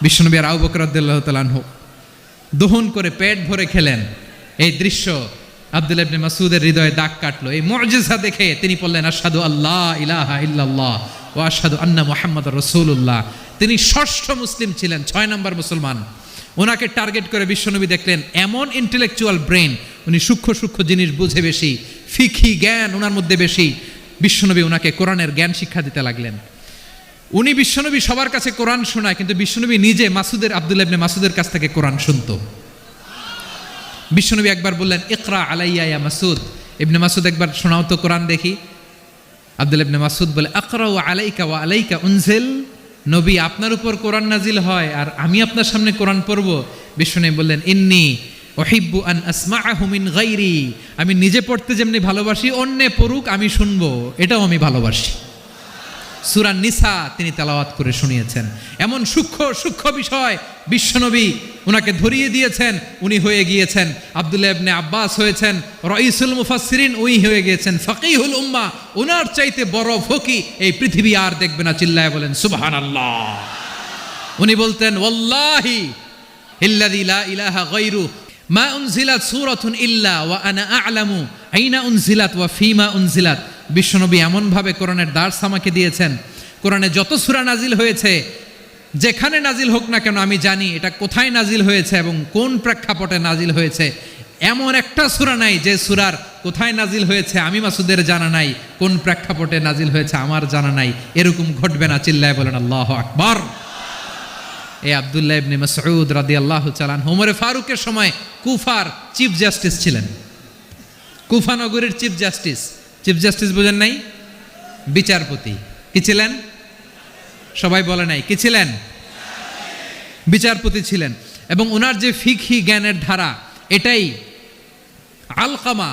বিশ্বনবী আর আবু বকর রাদিয়াল্লাহু তাআলা আনহু দহন করে পেট ভরে খেলেন। এই দৃশ্য আব্দুল্লাহ ইবনে মাসউদের হৃদয়ে দাগ কাটলো। এই মুআজিজা দেখে তিনি বললেন, আশহাদু আল্লা ইলাহা ইল্লাল্লাহ ওয়া আশহাদু আন্না মুহাম্মাদুর রাসূলুল্লাহ। তিনি ষষ্ঠ মুসলিম ছিলেন, 6 নম্বর মুসলমান। ওনাকে টার্গেট করে বিশ্বনবী দেখলেন এমন ইন্টেলেকচুয়াল ব্রেন, উনি সূক্ষ্ম সূক্ষ্ম জিনিস বুঝে বেশি, ফিকহি জ্ঞান ওনার মধ্যে বেশি। বিশ্বনবী ওনাকে কোরআনের জ্ঞান শিক্ষা দিতে লাগলেন। উনি বিশ্বনবী সবার কাছে কোরআন শোনায়, কিন্তু বিশ্বনবী নিজে আব্দুল্লাহ ইবনে মাসউদের কাছ থেকে কোরআন শুনতো। বিশ্বনবী একবার বললেন, ইকরা আলাইয়া ইয়া মাসউদ। ইবনে মাসউদ একবার শোনাও তো কোরআন দেখি। আব্দুল্লাহ ইবনে মাসউদ বলে, আকরাউ আলাইকা ওয়া আলাইকা উনজিল। নবী, আপনার উপর কোরআন নাজিল হয় আর আমি আপনার সামনে কোরআন পড়ব। বিশ্বনবী বললেন, ইন্নী উহিব্বু আন আসমাআহু মিন গায়রি। আমি নিজে পড়তে যেমনি ভালোবাসি, অন্যে পড়ুক আমি শুনবো, এটাও আমি ভালোবাসি। সূরা নিসা তিনি তেলাওয়াত করে শুনিয়েছেন। এমন সূক্ষ্ম সূক্ষ্ম বিষয় বিশ্বনবী ওনাকে ধরিয়ে দিয়েছেন। উনি হয়ে গিয়েছেন আব্দুল্লাহ ইবনে আব্বাস, হয়েছেন রাইসুল মুফাসসিরিন, উনি হয়ে গিয়েছেন ফাকিহুল উম্মাহ। ওনার চাইতে বড় ফকি এই পৃথিবী আর দেখবে না। চিল্লায় বলেন সুবহানাল্লাহ। উনি বলতেন, ওয়াল্লাহি ইল্লাযী লা ইলাহা গায়রু মা উনজিলাত সূরাতুন ইল্লা ওয়া আনা আ'লামু আইনা উনজিলাত ওয়া ফীমা উনজিলাত। বিশ্বনবী এমনভাবে কোরআনের দার্স আমাকে দিয়েছেন, কোরআনে যত সূরা নাজিল হয়েছে, যেখানে নাজিল হোক না কেন আমি জানি এটা কোথায় নাজিল হয়েছে এবং কোন প্রেক্ষাপটে নাজিল হয়েছে। এমন একটা সূরা নাই যে সূরার কোথায় নাজিল হয়েছে আমি মাসুদের জানা নাই, কোন প্রেক্ষাপটে নাজিল হয়েছে আমার জানা নাই। এরকম ঘটবে না। চিল্লায় বলেন আল্লাহু আকবার। এই আব্দুল্লাহ ইবনে মাসউদ রাদিয়াল্লাহু তাআলা আনহু ওমরে ফারুকের সময় কুফার চিফ জাস্টিস ছিলেন। কুফা নগরীর চিফ জাস্টিস। চিফ জাস্টিস বোঝেন নাই? বিচারপতি। কি ছিলেন? সবাই বলে নাই, কি ছিলেন? বিচারপতি ছিলেন। এবং ওনার যে ফিকহি জ্ঞানের ধারা, এটাই আলকামা,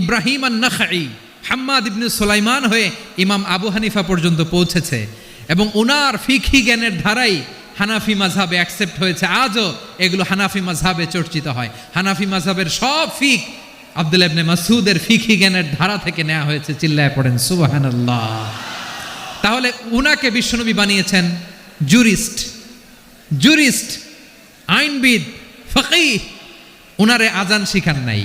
ইব্রাহিম আন-নাখাই, হাম্মাদ ইবনে সুলাইমান হয়ে ইমাম আবু হানিফা পর্যন্ত পৌঁছেছে। এবং ওনার ফিকহি জ্ঞানের ধারাই হানাফি মাযহাবে অ্যাকসেপ্ট হয়েছে। আজও এগুলো হানাফি মাযহাবে চর্চিত হয়। হানাফি মাযহাবের সব ফিক আব্দুল্লাহ ইবনে মাসউদের ফিকহি জ্ঞানের ধারা থেকে নেওয়া হয়েছে। চিল্লায় পড়েন সুবহানাল্লাহ। তাহলে উনাকে বিশ্বনবী বানিয়েছেন জুরিস্ট, আইনবিদ, ফাকিহ। উনারে আজান শিখান নাই।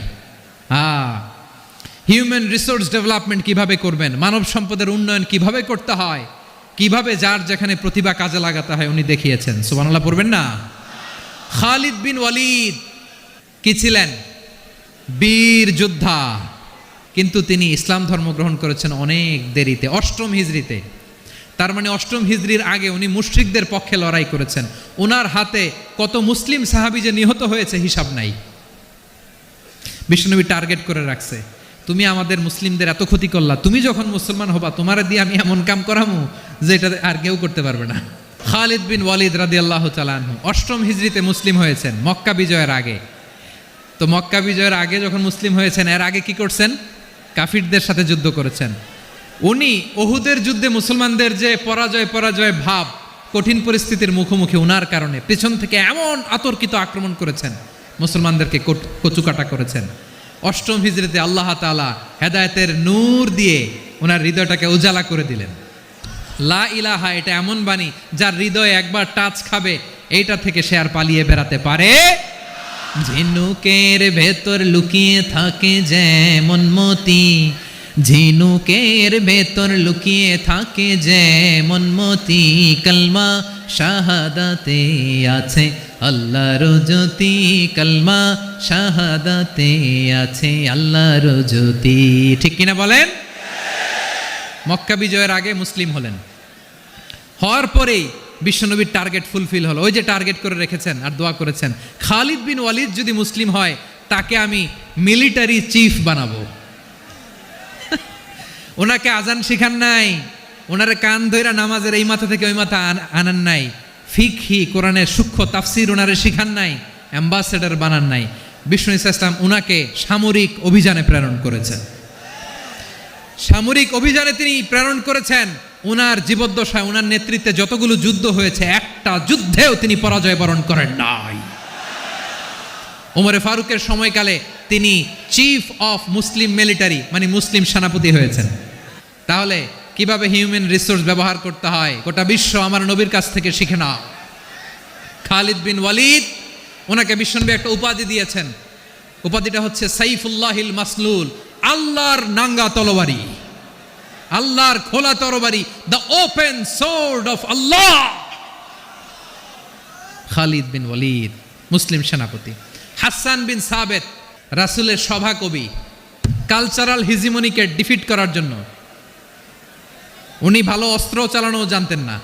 হিউম্যান রিসোর্স ডেভেলপমেন্ট কিভাবে করবেন, মানব সম্পদের উন্নয়ন কিভাবে করতে হয়, কিভাবে যার যেখানে প্রতিভা কাজে লাগাতে হয় উনি দেখিয়েছেন। সুবহানাল্লাহ পড়বেন না? খালিদ বিন ওয়ালিদ কি ছিলেন? বীর যোদ্ধা। কিন্তু তিনি ইসলাম ধর্ম গ্রহণ করেছেন অনেক দেরিতে, 8ম হিজরিতে। তার মানে 8ম হিজরির আগে উনি মুশরিকদের পক্ষে লড়াই করেছেন। ওনার হাতে কত মুসলিম সাহাবী যে নিহত হয়েছে হিসাব নাই। বিশ্বনবী টার্গেট করে রাখছে, তুমি আমাদের মুসলিমদের এত ক্ষতি করলা, তুমি যখন মুসলমান হবা তোমার দিয়ে আমি এমন কাম করামু যেটা আর কেউ করতে পারবে না। খালিদ বিন ওয়ালিদ রাদিয়াল্লাহু তাআলা আনহু 8ম হিজরিতে মুসলিম হয়েছেন, মক্কা বিজয়ের আগে। তো মক্কা বিজয়ের আগে যখন মুসলিম হয়েছেন, এর আগে কি করছেন? কাফিরদের সাথে যুদ্ধ করেছেন। উনি উহুদের যুদ্ধে মুসলমানদের যে পরাজয় ভাব, কঠিন পরিস্থিতির মুখোমুখি ওনার কারণে পেছন থেকে এমন আতর্কিত আক্রমণ করেছেন, মুসলমানদেরকে কচুকাটা করেছেন। 8ম হিজরিতে আল্লাহ তাআলা হেদায়েতের নূর দিয়ে ওনার হৃদয়টাকে উজালা করে দিলেন। লা ইলাহা, এটা এমন বাণী যার হৃদয়ে একবার টাচ খাবে, এইটা থেকে সে আর পালিয়ে বেড়াতে পারে। ঝিনুকের ভেতর লুকিয়ে থাকে যেমন মতি, ঝিনুকের ভেতর লুকিয়ে থাকে যেমন মতি, কলমা শাহাদাতে আছে আল্লাহর জ্যোতি, কলমা শাহাদাতে আছে আল্লাহর জ্যোতি। ঠিক কিনা বলেন? মক্কা বিজয়ের আগে মুসলিম হলেন, হওয়ার পরেই বিশ্বনবীর টার্গেট ফুলফিল হলো। ওই যে টার্গেট করে রেখেছেন আর দোয়া করেছেন, খালিদ বিন ওয়ালিদ যদি মুসলিম হয় তাকে আমি মিলিটারি চিফ বানাবো। ওনাকে আজান শিখান নাই, ওনারে কান ধইরা নামাজের এই মাথা থেকে ওই মাথা আনান নাই, ফিকহি কোরআনের সূক্ষ্ম তাফসীর ওনারে শিখান নাই, অ্যাম্বাসেডর বানান নাই। বিষ্ণু ইসলাম উনাকে সামরিক অভিযানে প্রেরণ করেছেন। সামরিক অভিযানে তিনি প্রেরণ করেছেন। উনার জীবদ্দশায় উনার নেতৃত্বে যতগুলো যুদ্ধ হয়েছে একটা যুদ্ধেও তিনি পরাজয় বরণ করেন নাই। ওমরে ফারুকের সময়কালে তিনি চিফ অফ মুসলিম মিলিটারি মানে মুসলিম সেনাপতি হয়েছেন। তাহলে কিভাবে হিউম্যান রিসোর্স ব্যবহার করতে হয় গোটা বিশ্ব আমার নবীর কাছ থেকে শিখে নাও। খালিদ বিন ওয়ালিদ, ওনাকে বিশ্বনবী একটা উপাধি দিয়েছেন। উপাধিটা হচ্ছে সাইফুল্লাহিল মাসলুল, আল্লাহর নাঙ্গা তরবারি, আল্লাহর খোলা তরবারি, দ্য ওপেন সোর্ড অফ আল্লাহ। খালিদ বিন ওয়ালিদ মুসলিম সেনাপতি। হাসান বিন সাবেত রাসূলের সভা কবি, কালচারাল হিজিমনিকে ডিফিট করার জন্য। উনি ভালো অস্ত্র চালানো জানতেন না,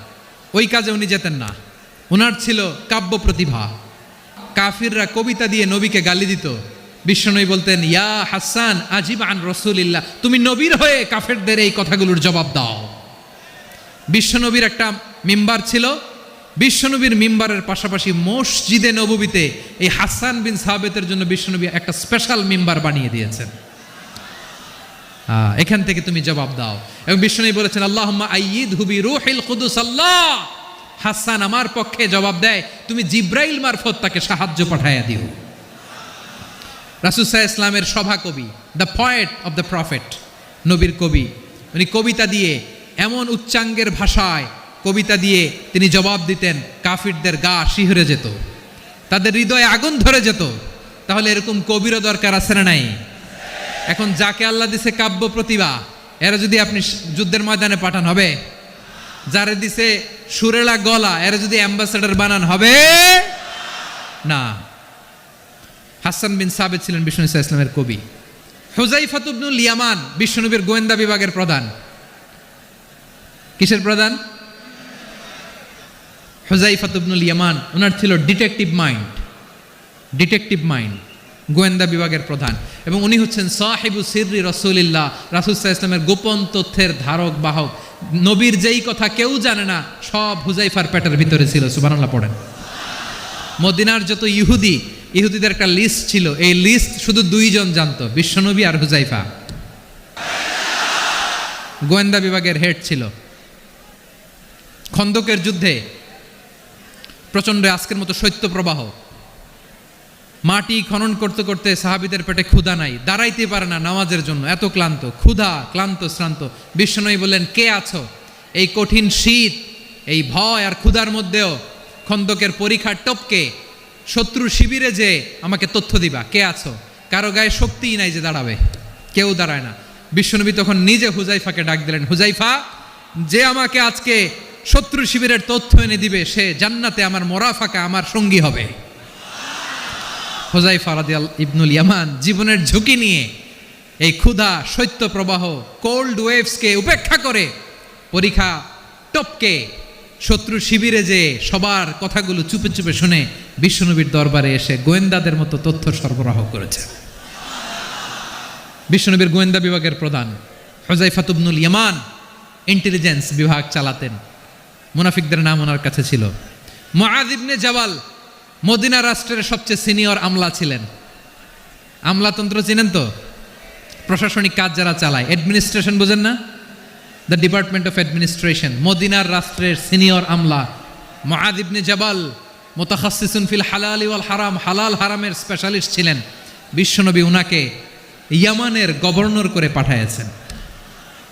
ওই কাজে উনি যেতেন না। ওনার ছিল কাব্য প্রতিভা। কাফিররা কবিতা দিয়ে নবীকে গালি দিত, বিশ্বনবী বলতেন, ইয়া হাসান আজিব আন রাসূলিল্লাহ, তুমি নবীর হয়ে কাফেরদের এই কথাগুলোর জবাব দাও। বিশ্বনবীর একটা মিম্বার ছিল, বিশ্বনবীর মিম্বারের পাশাপাশি মসজিদে নববীতে এই হাসান বিন সাবেতের জন্য বিশ্বনবী একটা স্পেশাল মিম্বার বানিয়ে দিয়েছেন। এখান থেকে তুমি জবাব দাও। এবং বিশ্বনবী বলেছেন, আল্লাহুম্মা আইয়িদহু বিরূহিল কুদুস। আল্লাহ, হাসান আমার পক্ষে জবাব দেয়, তুমি জিব্রাইল মারফত তাকে সাহায্য পাঠাইয়া দিও। রাসূল সাল্লাল্লাহু আলাইহি ইসলামের সভা কবি, the poet of the prophet, নবীর কবি। উনি কবিতা দিয়ে এমন উচ্চাঙ্গের ভাষায় কবিতা দিয়ে তিনি জবাব দিতেন, কাফিরদের গা শিহরে যেত, তাদের হৃদয়ে আগুন ধরে যেত। তাহলে এরকম কবিরও দরকার আছে না নাই? এখন যাকে আল্লাহ দিছে কাব্য প্রতিভা, এরা যদি আপনি যুদ্ধের ময়দানে পাঠান হবে? যারে দিছে সুরেলা গলা, এরা যদি অ্যাম্বাসেডর বানান হবে না। হাসান বিন সাবেত ছিলেন বিষ্ণু ইসলামের কবি। হুযায়ফা ইবনুল ইয়ামান বিশ্বনবীর গোয়েন্দা বিভাগের প্রধান। কিসের প্রধান? হুযায়ফা ইবনুল ইয়ামান। ওনার ছিল ডিটেকটিভ মাইন্ড, ডিটেকটিভ মাইন্ড, গোয়েন্দা বিভাগের প্রধান। এবং উনি হচ্ছেন সাহিবু সিররি রাসূলিল্লাহ, রাসূল সাল্লাল্লাহু আলাইহি ওয়াসাল্লামের গোপন তথ্যের ধারক বাহক। নবীর যেই কথা কেউ জানে না, সব হুযায়ফার পেটের ভিতরে ছিল। সুবহানাল্লাহ পড়েন। মদিনার যত ইহুদিদের একটা লিস্ট ছিল, এই লিস্ট শুধু দুইজন জানতো, বিশ্বনবী আর হুযায়ফা। গোয়েন্দা বিভাগের হেড ছিল। খন্দকের যুদ্ধে প্রচন্ড আজকের মতো শৈত্য প্রবাহ, মাটি খনন করতে করতে সাহাবীদের পেটে ক্ষুধা নাই, দাঁড়াইতে পারে না নামাজের জন্য, এত ক্লান্ত, ক্ষুধা, ক্লান্ত, শ্রান্ত। বিশ্বনবী বললেন, কে আছো? এই কঠিন শীত, এই ভয় আর ক্ষুধার মধ্যেও খন্দকের পরীক্ষার টপকে শত্রু শিবিরে যে আমাকে তথ্য দিবা, কে আছো? কারো গায়ে শক্তিই নাই যে দাঁড়াবে, কেউ দাঁড়ায় না। বিশ্বনবী তখন নিজে হুযায়ফাকে ডাক দিলেন, হুযায়ফা, যে আমাকে আজকে শত্রু শিবিরের তথ্য এনে দিবে, সে জান্নাতে আমার মোরাফাকা, আমার সঙ্গী হবে। হুযায়ফা রাদিয়াল্লাহু ইবনুল ইয়ামান জীবনের ঝুঁকি নিয়ে এই ক্ষুধা, শৈত্য প্রবাহ, কোল্ড ওয়েভসকে উপেক্ষা করে পরীক্ষা টপকে শত্রু শিবিরে যে সবার কথাগুলো চুপে চুপে শুনে বিশ্বনবীর দরবারে এসে গোয়েন্দাদের মতো তথ্য সরবরাহ করেছে। বিশ্বনবীর গোয়েন্দা বিভাগের প্রধান হুযায়ফা ইবনুল ইয়ামান ইন্টেলিজেন্স বিভাগ চালাতেন। মুনাফিকদের নাম ওনার কাছে ছিল। মুআয ইবনে জাবাল মদিনা রাষ্ট্রের সবচেয়ে সিনিয়র আমলা ছিলেন। আমলাতন্ত্র চিনেন তো? প্রশাসনিক কাজ যারা চালায়, অ্যাডমিনিস্ট্রেশন বোঝেন না? The department of administration. মদিনার রাষ্ট্রের সিনিয়র আমলা মুআয ইবনে জাবাল মুতাখাসসিসুন ফিল হালাল ওয়াল হারাম, হালাল হারামের স্পেশালিস্ট ছিলেন। বিশ্বনবী উনাকে ইয়ামানের গভর্নর করে পাঠাইছেন।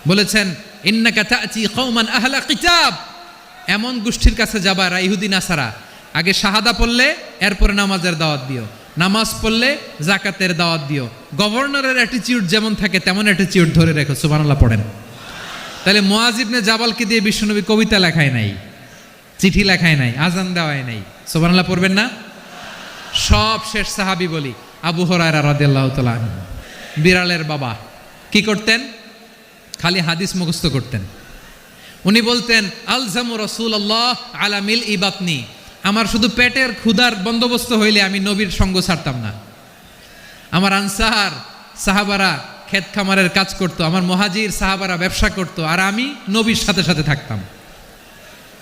বলেছেন, ইন্নাকা তা'তি কওমান আহলা কিতাব, এমন গোষ্ঠীর কাছে যাবা এরা ইহুদি নাসারা, আগে শাহাদা পড়লে এরপরে নামাজের দাওয়াত দিও, নামাজ পড়লে যাকাতের দাওয়াত দিও। গভর্নরের অ্যাটিটিউড যেমন থাকে তেমন অ্যাটিটিউড ধরে রেখো। সুবহানাল্লাহ পড়েন। তাহলে মুআয ইবনে জাবালকে দিয়ে বিশ্বনবী কবিতা লেখায় নাই, চিঠি লেখায় নাই, আজান দেওয়ায় নাই। সুবহানাল্লাহ পড়বেন না? সব শেষ সাহাবী বলি আবু হুরায়রা রাদিয়াল্লাহু তাআলা আনহু, বিড়ালের বাবা, কি করতেন? খালি হাদিস মুখস্থ করতেন। উনি বলতেন, আলজামু রাসূলুল্লাহ আলা মিল ইবাতনি, আমার শুধু পেটের ক্ষুধার বন্দোবস্ত হইলে আমি নবীর সঙ্গ ছাড়তাম না। আমার আনসার সাহাবারা ক্ষেত খামারের কাজ করত, আমার মুহাজির সাহাবারা ব্যবসা করত, আর আমি নবীর সাথে সাথে থাকতাম।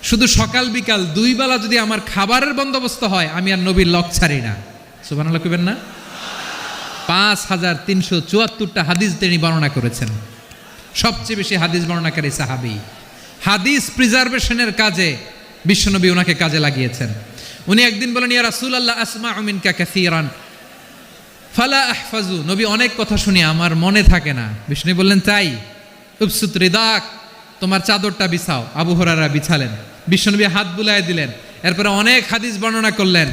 শুধু সকাল বিকাল 2 বেলা যদি আমার খাবারের বন্দোবস্ত হয়, আমি আর নবীর লক ছাড়ি না। সুবহানাল্লাহ কইবেন না? 5374টা হাদিস তিনি বর্ণনা করেছেন। সবচেয়ে বেশি হাদিস বর্ণনাকারী সাহাবী। হাদিস প্রিজার্ভেশনের কাজে বিশ্বনবী ওনাকে কাজে লাগিয়েছেন। উনি একদিন বলেন, ইয়া রাসূলুল্লাহ আসমাউ মিনকা কাসীরান ফালা আহফাজু। নবী, অনেক কথা শুনি, আমার মনে থাকে না। বিষ্ণু বললেন, তাই? উবসুত রিদাক, তোমার চাদরটা বিছাও। আবু হুরায়রা বিছালেন, বিশ্বনবী হাত বুলায় দিলেন, এরপরে অনেক হাদিস বর্ণনা করলেন।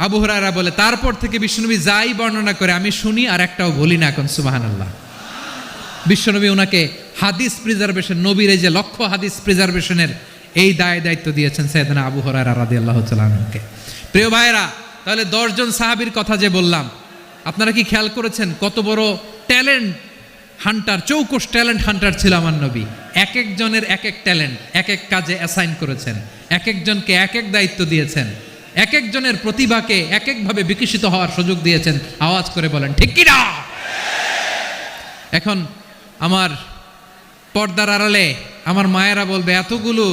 আবু হুরায়রা বলে, তারপর থেকে বিশ্বনবী যাই বর্ণনা করে আমি শুনি আর একটাও বলি না। এখন সুবহানাল্লাহ। বিশ্বনবী ওনাকে হাদিস প্রিজার্ভেশন, নবীর এই যে লক্ষ্য হাদিস প্রিজার্ভেশনের এই দায়িত্ব দিয়েছেন সাইয়েদনা আবু হুরায়রা রাদিয়াল্লাহু তাআলা আনহুকে। প্রিয় ভাইরা, তাহলে 10 জন সাহাবীর কথা যে বললাম, আপনারা কি খেয়াল করেছেন কত বড় ট্যালেন্ট হান্টার, চৌকস ট্যালেন্ট হান্টার ছিল আমার নবী। এক একজনের এক এক ট্যালেন্ট, এক এক কাজে অ্যাসাইন করেছেন, এক একজনকে এক এক দায়িত্ব দিয়েছেন, এক একজনের প্রতিভাকে এক একভাবে বিকশিত হওয়ার সুযোগ দিয়েছেন। আওয়াজ করে বলেন ঠিক কি না? এখন আমার পর্দার আড়ালে আমার মায়েরা বলবে, এতগুলো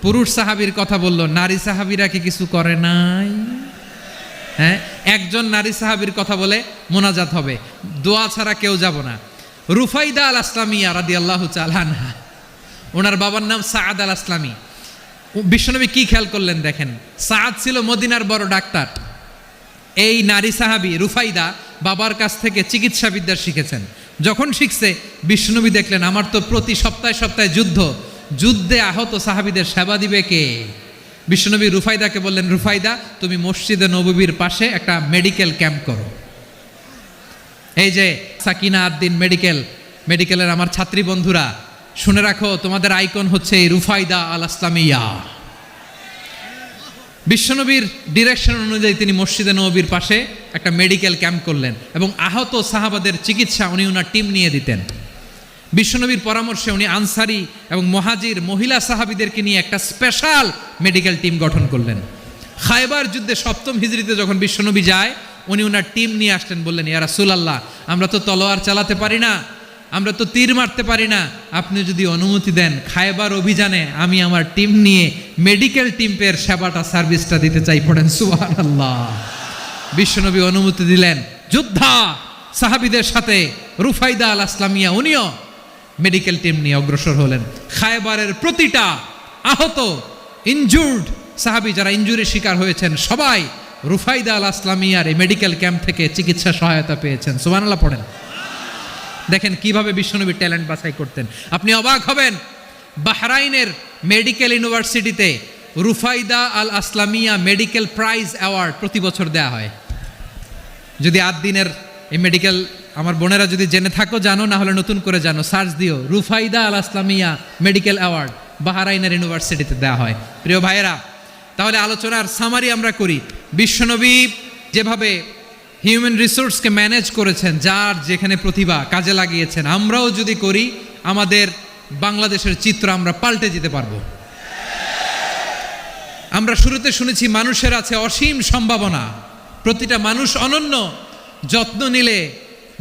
পুরুষ সাহাবীর কথা বললো, নারী সাহাবীরা কি কিছু করে নাই? হ্যাঁ, একজন নারী সাহাবীর কথা বলে মোনাজাত হবে, দোয়া ছাড়া কেউ যাব না। রুফাইদা আল আসলামিয়া রাদিয়াল্লাহু তাআলা আনহা, ওনার বাবার নাম সাআদ আল আসলামি। বিশ্বনবী কি খেয়াল করলেন দেখেন, সাআদ ছিল মদিনার বড় ডাক্তার। এই নারী সাহাবী রুফাইদা বাবার কাছ থেকে চিকিৎসা বিদ্যা শিখেছেন। যখন শিখছে, বিশ্বনবী দেখলেন আমার তো প্রতি সপ্তাহে সপ্তাহে যুদ্ধে আহত সাহাবীদের সেবা দিবে কে? বিশ্বনবী রুফাইদাকে বললেন, রুফাইদা তুমি মসজিদে নববীর পাশে একটা মেডিকেল ক্যাম্প করো। এই যে সাকিনা আদ্দিন মেডিকেলের আমার ছাত্রী বন্ধুরা, শুনে রাখো, তোমাদের আইকন হচ্ছে এই রুফাইদা আল আসলামিয়া। বিশ্বনবীর ডিরেকশন অনুযায়ী তিনি মসজিদে নববীর পাশে একটা মেডিকেল ক্যাম্প করলেন এবং আহত সাহাবাদের চিকিৎসা উনি ওনার টিম নিয়ে দিতেন। বিশ্বনবীর পরামর্শে উনি আনসারি এবং মুহাজির মহিলা সাহাবীদেরকে নিয়ে একটা স্পেশাল মেডিকেল টিম গঠন করলেন। খায়বার যুদ্ধে 7ম হিজরিতে যখন বিশ্বনবী যায়, উনি ওনার টিম নিয়ে আসলেন, বললেন, ইয়া রাসূলুল্লাহ, আমরা তো তলোয়ার চালাতে পারি না, আমরা তো তীর মারতে পারি না, আপনি যদি অনুমতি দেন খায়বার অভিযানে আমি আমার টিম নিয়ে মেডিকেল টিমের সেবাটা সার্ভিসটা দিতে চাই। পড়েন সুবহানাল্লাহ। বিশ্বনবী অনুমতি দিলেন, যোদ্ধা সাহাবীদের সাথে রুফাইদা আল আসলামিয়া উনিও মেডিকেল টিম নিয়ে অগ্রসর হলেন। খায়বারের প্রতিটা আহত ইনজুর্ড সাহাবী যারা ইনজুরির শিকার হয়েছেন, সবাই রুফাইদা আল আসলামিয়ার এই মেডিকেল ক্যাম্প থেকে চিকিৎসা সহায়তা পেয়েছেন। সুবহানাল্লাহ পড়েন। দেখেন কিভাবে বিশ্বনবী ট্যালেন্ট বাছাই করতেন। আপনি অবাক হবেন, বাহরাইনের মেডিকেল ইউনিভার্সিটিতে রুফাইদা আল আসলামিয়া মেডিকেল প্রাইজ অ্যাওয়ার্ড প্রতি বছর দেয়া হয়। যদি আদ্দিনের এই মেডিকেল আমার বোনেরা যদি জেনে থাকো জানো, না হলে নতুন করে জানো, সার্চ দিও, রুফাইদা আল আসলামিয়া মেডিকেল অ্যাওয়ার্ড বাহরাইনের ইউনিভার্সিটিতে দেওয়া হয়। প্রিয় ভাইয়েরা, তাহলে আলোচনার সামারি আমরা করি। বিশ্বনবী যেভাবে হিউম্যান রিসোর্সকে ম্যানেজ করেছেন, যার যেখানে প্রতিভা কাজে লাগিয়েছেন, আমরাও যদি করি আমাদের বাংলাদেশের চিত্র আমরা পাল্টে যেতে পারবো। আমরা শুরুতে শুনেছি মানুষের আছে অসীম সম্ভাবনা, প্রতিটা মানুষ অনন্য, যত্ন নিলে,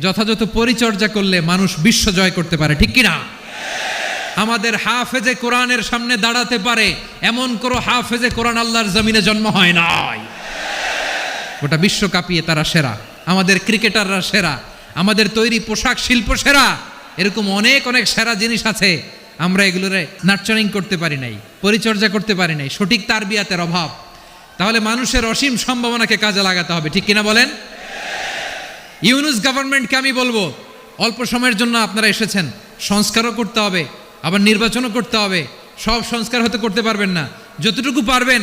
যথাযথ পরিচর্যা করলে মানুষ বিশ্ব জয় করতে পারে, ঠিক কিনা? আমাদের হাফেজে কোরআনের সামনে দাঁড়াতে পারে এমন কোনো হাফেজে কোরআন আল্লাহর জমিনে জন্ম হয় নাই। গোটা বিশ্ব কাঁপিয়ে তারা সেরা, আমাদের ক্রিকেটাররা সেরা, আমাদের তৈরি পোশাক শিল্প সেরা, এরকম অনেক অনেক সেরা জিনিস আছে। আমরা এগুলোর নার্চারিং করতে পারি নাই, পরিচর্যা করতে পারি নাই, সঠিক তারবিয়াতের অভাব। তাহলে মানুষের অসীম সম্ভাবনাকে কাজে লাগাতে হবে, ঠিক কিনা বলেন? ইউনুস গভর্নমেন্টকে আমি বলবো, অল্প সময়ের জন্য আপনারা এসেছেন, সংস্কারও করতে হবে, আবার নির্বাচনও করতে হবে। সব সংস্কার হতে করতে পারবেন না, যতটুকু পারবেন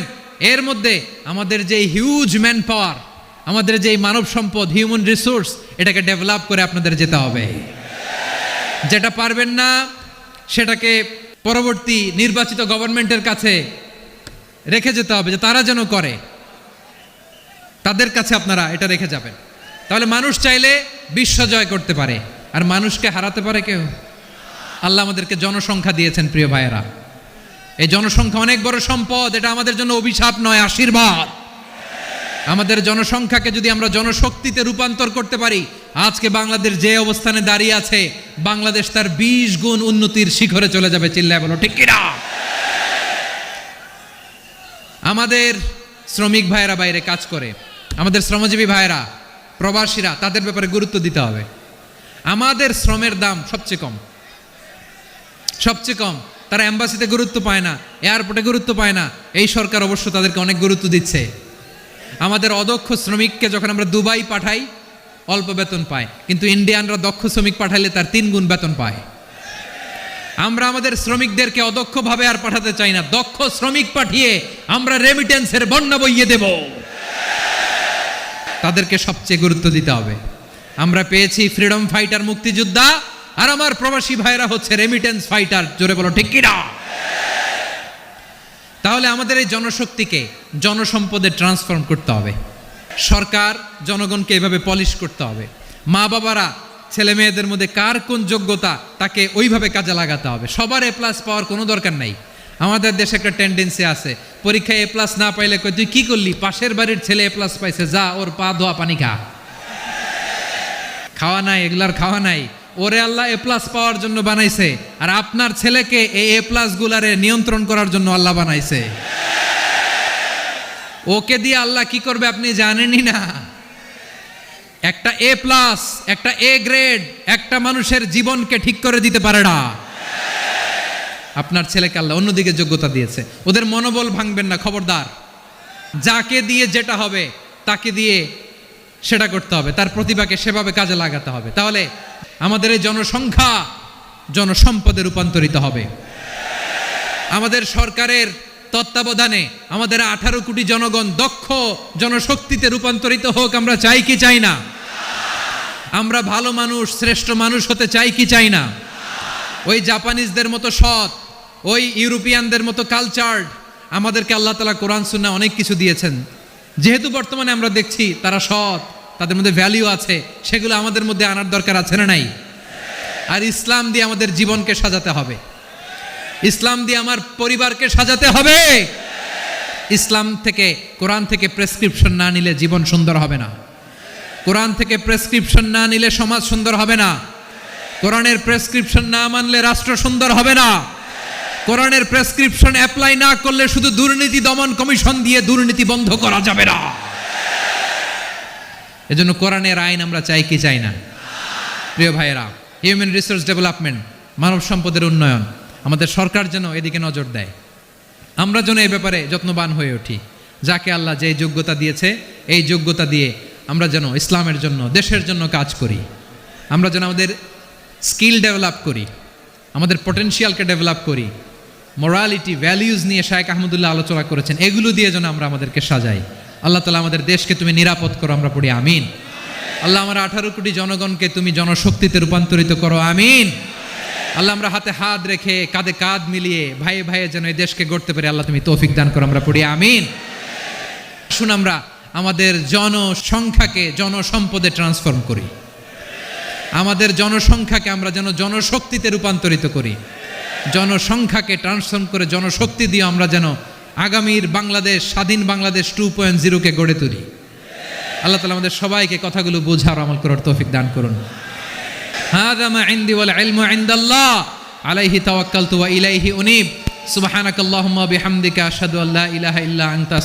এর মধ্যে আমাদের যে হিউজ ম্যান পাওয়ার, আমাদের যে মানব সম্পদ, হিউম্যান রিসোর্স, এটাকে ডেভেলপ করে আপনাদের যেতে হবে। যেটা পারবেন না সেটাকে পরবর্তী নির্বাচিত গভর্নমেন্টের কাছে রেখে যেতে হবে, যে তারা যেন করে, তাদের কাছে আপনারা এটা রেখে যাবেন। তাহলে মানুষ চাইলে বিশ্ব জয় করতে পারে, আর মানুষকে হারাতে পারে কেউ? আল্লাহ আমাদেরকে জনসংখ্যা দিয়েছেন প্রিয় ভাইয়েরা, এই জনসংখ্যা অনেক বড় সম্পদ, এটা আমাদের জন্য অভিশাপ নয়, আশীর্বাদ। আমাদের জনসংখ্যাকে যদি আমরা জনশক্তিতে রূপান্তর করতে পারি, আজকে বাংলাদেশ যে অবস্থানে দাঁড়িয়ে আছে, বাংলাদেশ তার 20 গুণ উন্নতির শিখরে চলে যাবে। চিল্লায় বলো ঠিক কিনা? আমাদের শ্রমিক ভাইয়েরা বাইরে কাজ করে, আমাদের শ্রমজীবী ভাইয়েরা, প্রবাসীরা, তাদের ব্যাপারে গুরুত্ব দিতে হবে। আমাদের শ্রমের দাম সবচেয়ে কম, সবচেয়ে কম। তারা এম্বাসিতে গুরুত্ব পায় না, এয়ারপোর্টে গুরুত্ব পায় না। এই সরকার অবশ্য তাদেরকে অনেক গুরুত্ব দিচ্ছে। আমাদের অদক্ষ শ্রমিককে যখন আমরা দুবাই পাঠাই, অল্প বেতন পায়, কিন্তু ইন্ডিয়ানরা দক্ষ শ্রমিক পাঠাইলে তার 3 গুণ বেতন পায়। আমরা আমাদের শ্রমিকদেরকে অদক্ষভাবে আর পাঠাতে চাই না, দক্ষ শ্রমিক পাঠিয়ে আমরা রেমিটেন্সের বন্যা বইয়ে দেব। তাদেরকে সবচেয়ে গুরুত্ব দিতে হবে। আমরা পেয়েছি ফ্রিডম ফাইটার, মুক্তিযোদ্ধা, আর আমার প্রবাসী ভাইরা হচ্ছে রেমিটেন্স ফাইটার। জোরে বলো ঠিক কিনা? তাহলে আমাদের এই জনশক্তিকে জনসম্পদে ট্রান্সফর্ম করতে হবে। সরকার জনগণকে এভাবে পলিশ করতে হবে। মা বাবারা ছেলে মেয়েদের মধ্যে কার কোন যোগ্যতা তাকে ওইভাবে কাজে লাগাতে হবে। সবার এ প্লাস পাওয়ার কোনো দরকার নাই। আমাদের দেশে একটা টেন্ডেন্সি আছে, পরীক্ষায় এ প্লাস না পাইলে কই তুই কি করলি, পাশের বাড়ির ছেলে এ প্লাস পাইছে, যা ওর পা ধোয়া পানি খা। খাওয়া নাই, এগুলার খাওয়া নাই। ওরে আল্লাহ এ প্লাস পাওয়ার জন্য বানাইছে, আর আপনার ছেলেকে এই এ প্লাস গুলারে নিয়ন্ত্রণ করার জন্য আল্লাহ বানাইছে। ওকে দিয়ে আল্লাহ কি করবে আপনি জানেনই না। একটা এ প্লাস, একটা এ গ্রেড একটা মানুষের জীবনকে ঠিক করে দিতে পারে না। আপনার ছেলেকে আল্লাহ অন্যদিকে যোগ্যতা দিয়েছে। ওদের মনোবল ভাঙবেন না, খবরদার। যাকে দিয়ে যেটা হবে তাকে দিয়ে সেটা করতে হবে, তার প্রতিভাকে সেভাবে কাজে লাগাতে হবে। তাহলে আমাদের এই জনসংখ্যা জনসম্পদে রূপান্তরিত হবে। আমাদের সরকারের তত্ত্বাবধানে আমাদের 18 কোটি জনগণ দক্ষ জনশক্তিতে রূপান্তরিত হোক। আমরা চাই কি চাই না? আমরা ভালো মানুষ, শ্রেষ্ঠ মানুষ হতে চাই কি চাই না? ওই জাপানিজদের মতো সৎ, ওই ইউরোপিয়ানদের মতো কালচার্ড। আমাদেরকে আল্লাহ তাআলা কোরআন সুন্নাহ অনেক কিছু দিয়েছেন। যেহেতু বর্তমানে আমরা দেখছি তারা সৎ, তাদের মধ্যে ভ্যালিউ আছে, সেগুলো আমাদের মধ্যে আনার দরকার আছে না নাই? আর ইসলাম দিয়ে আমাদের জীবনকে সাজাতে হবে। ইসলাম দিয়ে আমার পরিবারকে সাজাতে হবে। ইসলাম থেকে, কোরআন থেকে প্রেসক্রিপশন না নিলে জীবন সুন্দর হবে না। কোরআন থেকে প্রেসক্রিপশন না নিলে সমাজ সুন্দর হবে না। কোরআনের প্রেসক্রিপশন না মানলে রাষ্ট্র সুন্দর হবে না। কোরআনের প্রেসক্রিপশন অ্যাপ্লাই না করলে শুধু দুর্নীতি দমন কমিশন দিয়ে দুর্নীতি বন্ধ করা যাবে না। এজন্য কোরআনের আইন আমরা চাই কি চাই না? প্রিয় ভাইয়েরা, হিউম্যান রিসোর্স ডেভেলপমেন্ট, মানব সম্পদের উন্নয়ন, আমাদের সরকার যেন এদিকে নজর দেয়। আমরা যেন এই ব্যাপারে যত্নবান হয়ে উঠি। যাকে আল্লাহ যে যোগ্যতা দিয়েছে, এই যোগ্যতা দিয়ে আমরা যেন ইসলামের জন্য, দেশের জন্য কাজ করি। আমরা যেন আমাদের স্কিল ডেভেলপ করি, আমাদের পটেনশিয়ালকে ডেভেলপ করি। মোরালিটি, ভ্যালিউজ নিয়ে শায়েখ আহমদুল্লাহ আলোচনা করেছেন। এগুলো দিয়ে যেন আমরা আমাদেরকে সাজাই। আল্লাহ তাআলা আমাদের দেশকে তুমি নিরাপদ করো, আমরা পড়ি আমিন। আল্লাহ আমার 18 কোটি জনগণকে তুমি জনশক্তিতে রূপান্তরিত করো, আমিন। আল্লাহ আমরা হাতে হাত রেখে, কাঁধে কাঁধ মিলিয়ে, ভাইয়ে ভাইয়ে যেন এই দেশকে গড়তে পারি, আল্লাহ তুমি তৌফিক দান করো, আমরা পড়ি আমিন। শুন, আমরা আমাদের জনসংখ্যাকে জনসম্পদে ট্রান্সফর্ম করি। আমাদের জনসংখ্যাকে আমরা যেন জনশক্তিতে রূপান্তরিত করি। জনসংখ্যাকে ট্রান্সফর্ম করে জনশক্তি দিয়ে আমরা যেন আগামীর বাংলাদেশ, স্বাধীন বাংলাদেশ 2.0-কে গড়ে তুলি। আল্লাহ তাআলা আমাদের সবাইকে কথাগুলো বোঝার, আমল করার তৌফিক দান করুন। হাযা মা ইনদি ওয়াল ইলমু ইনদাল্লাহ আলাইহি তাওয়াক্কালতু ওয়া ইলাইহি উনীব। সুবহানাকাল্লাহুম্মা ওয়া বিহামদিকা আশহাদু আল্লা ইলাহা ইল্লা আনতা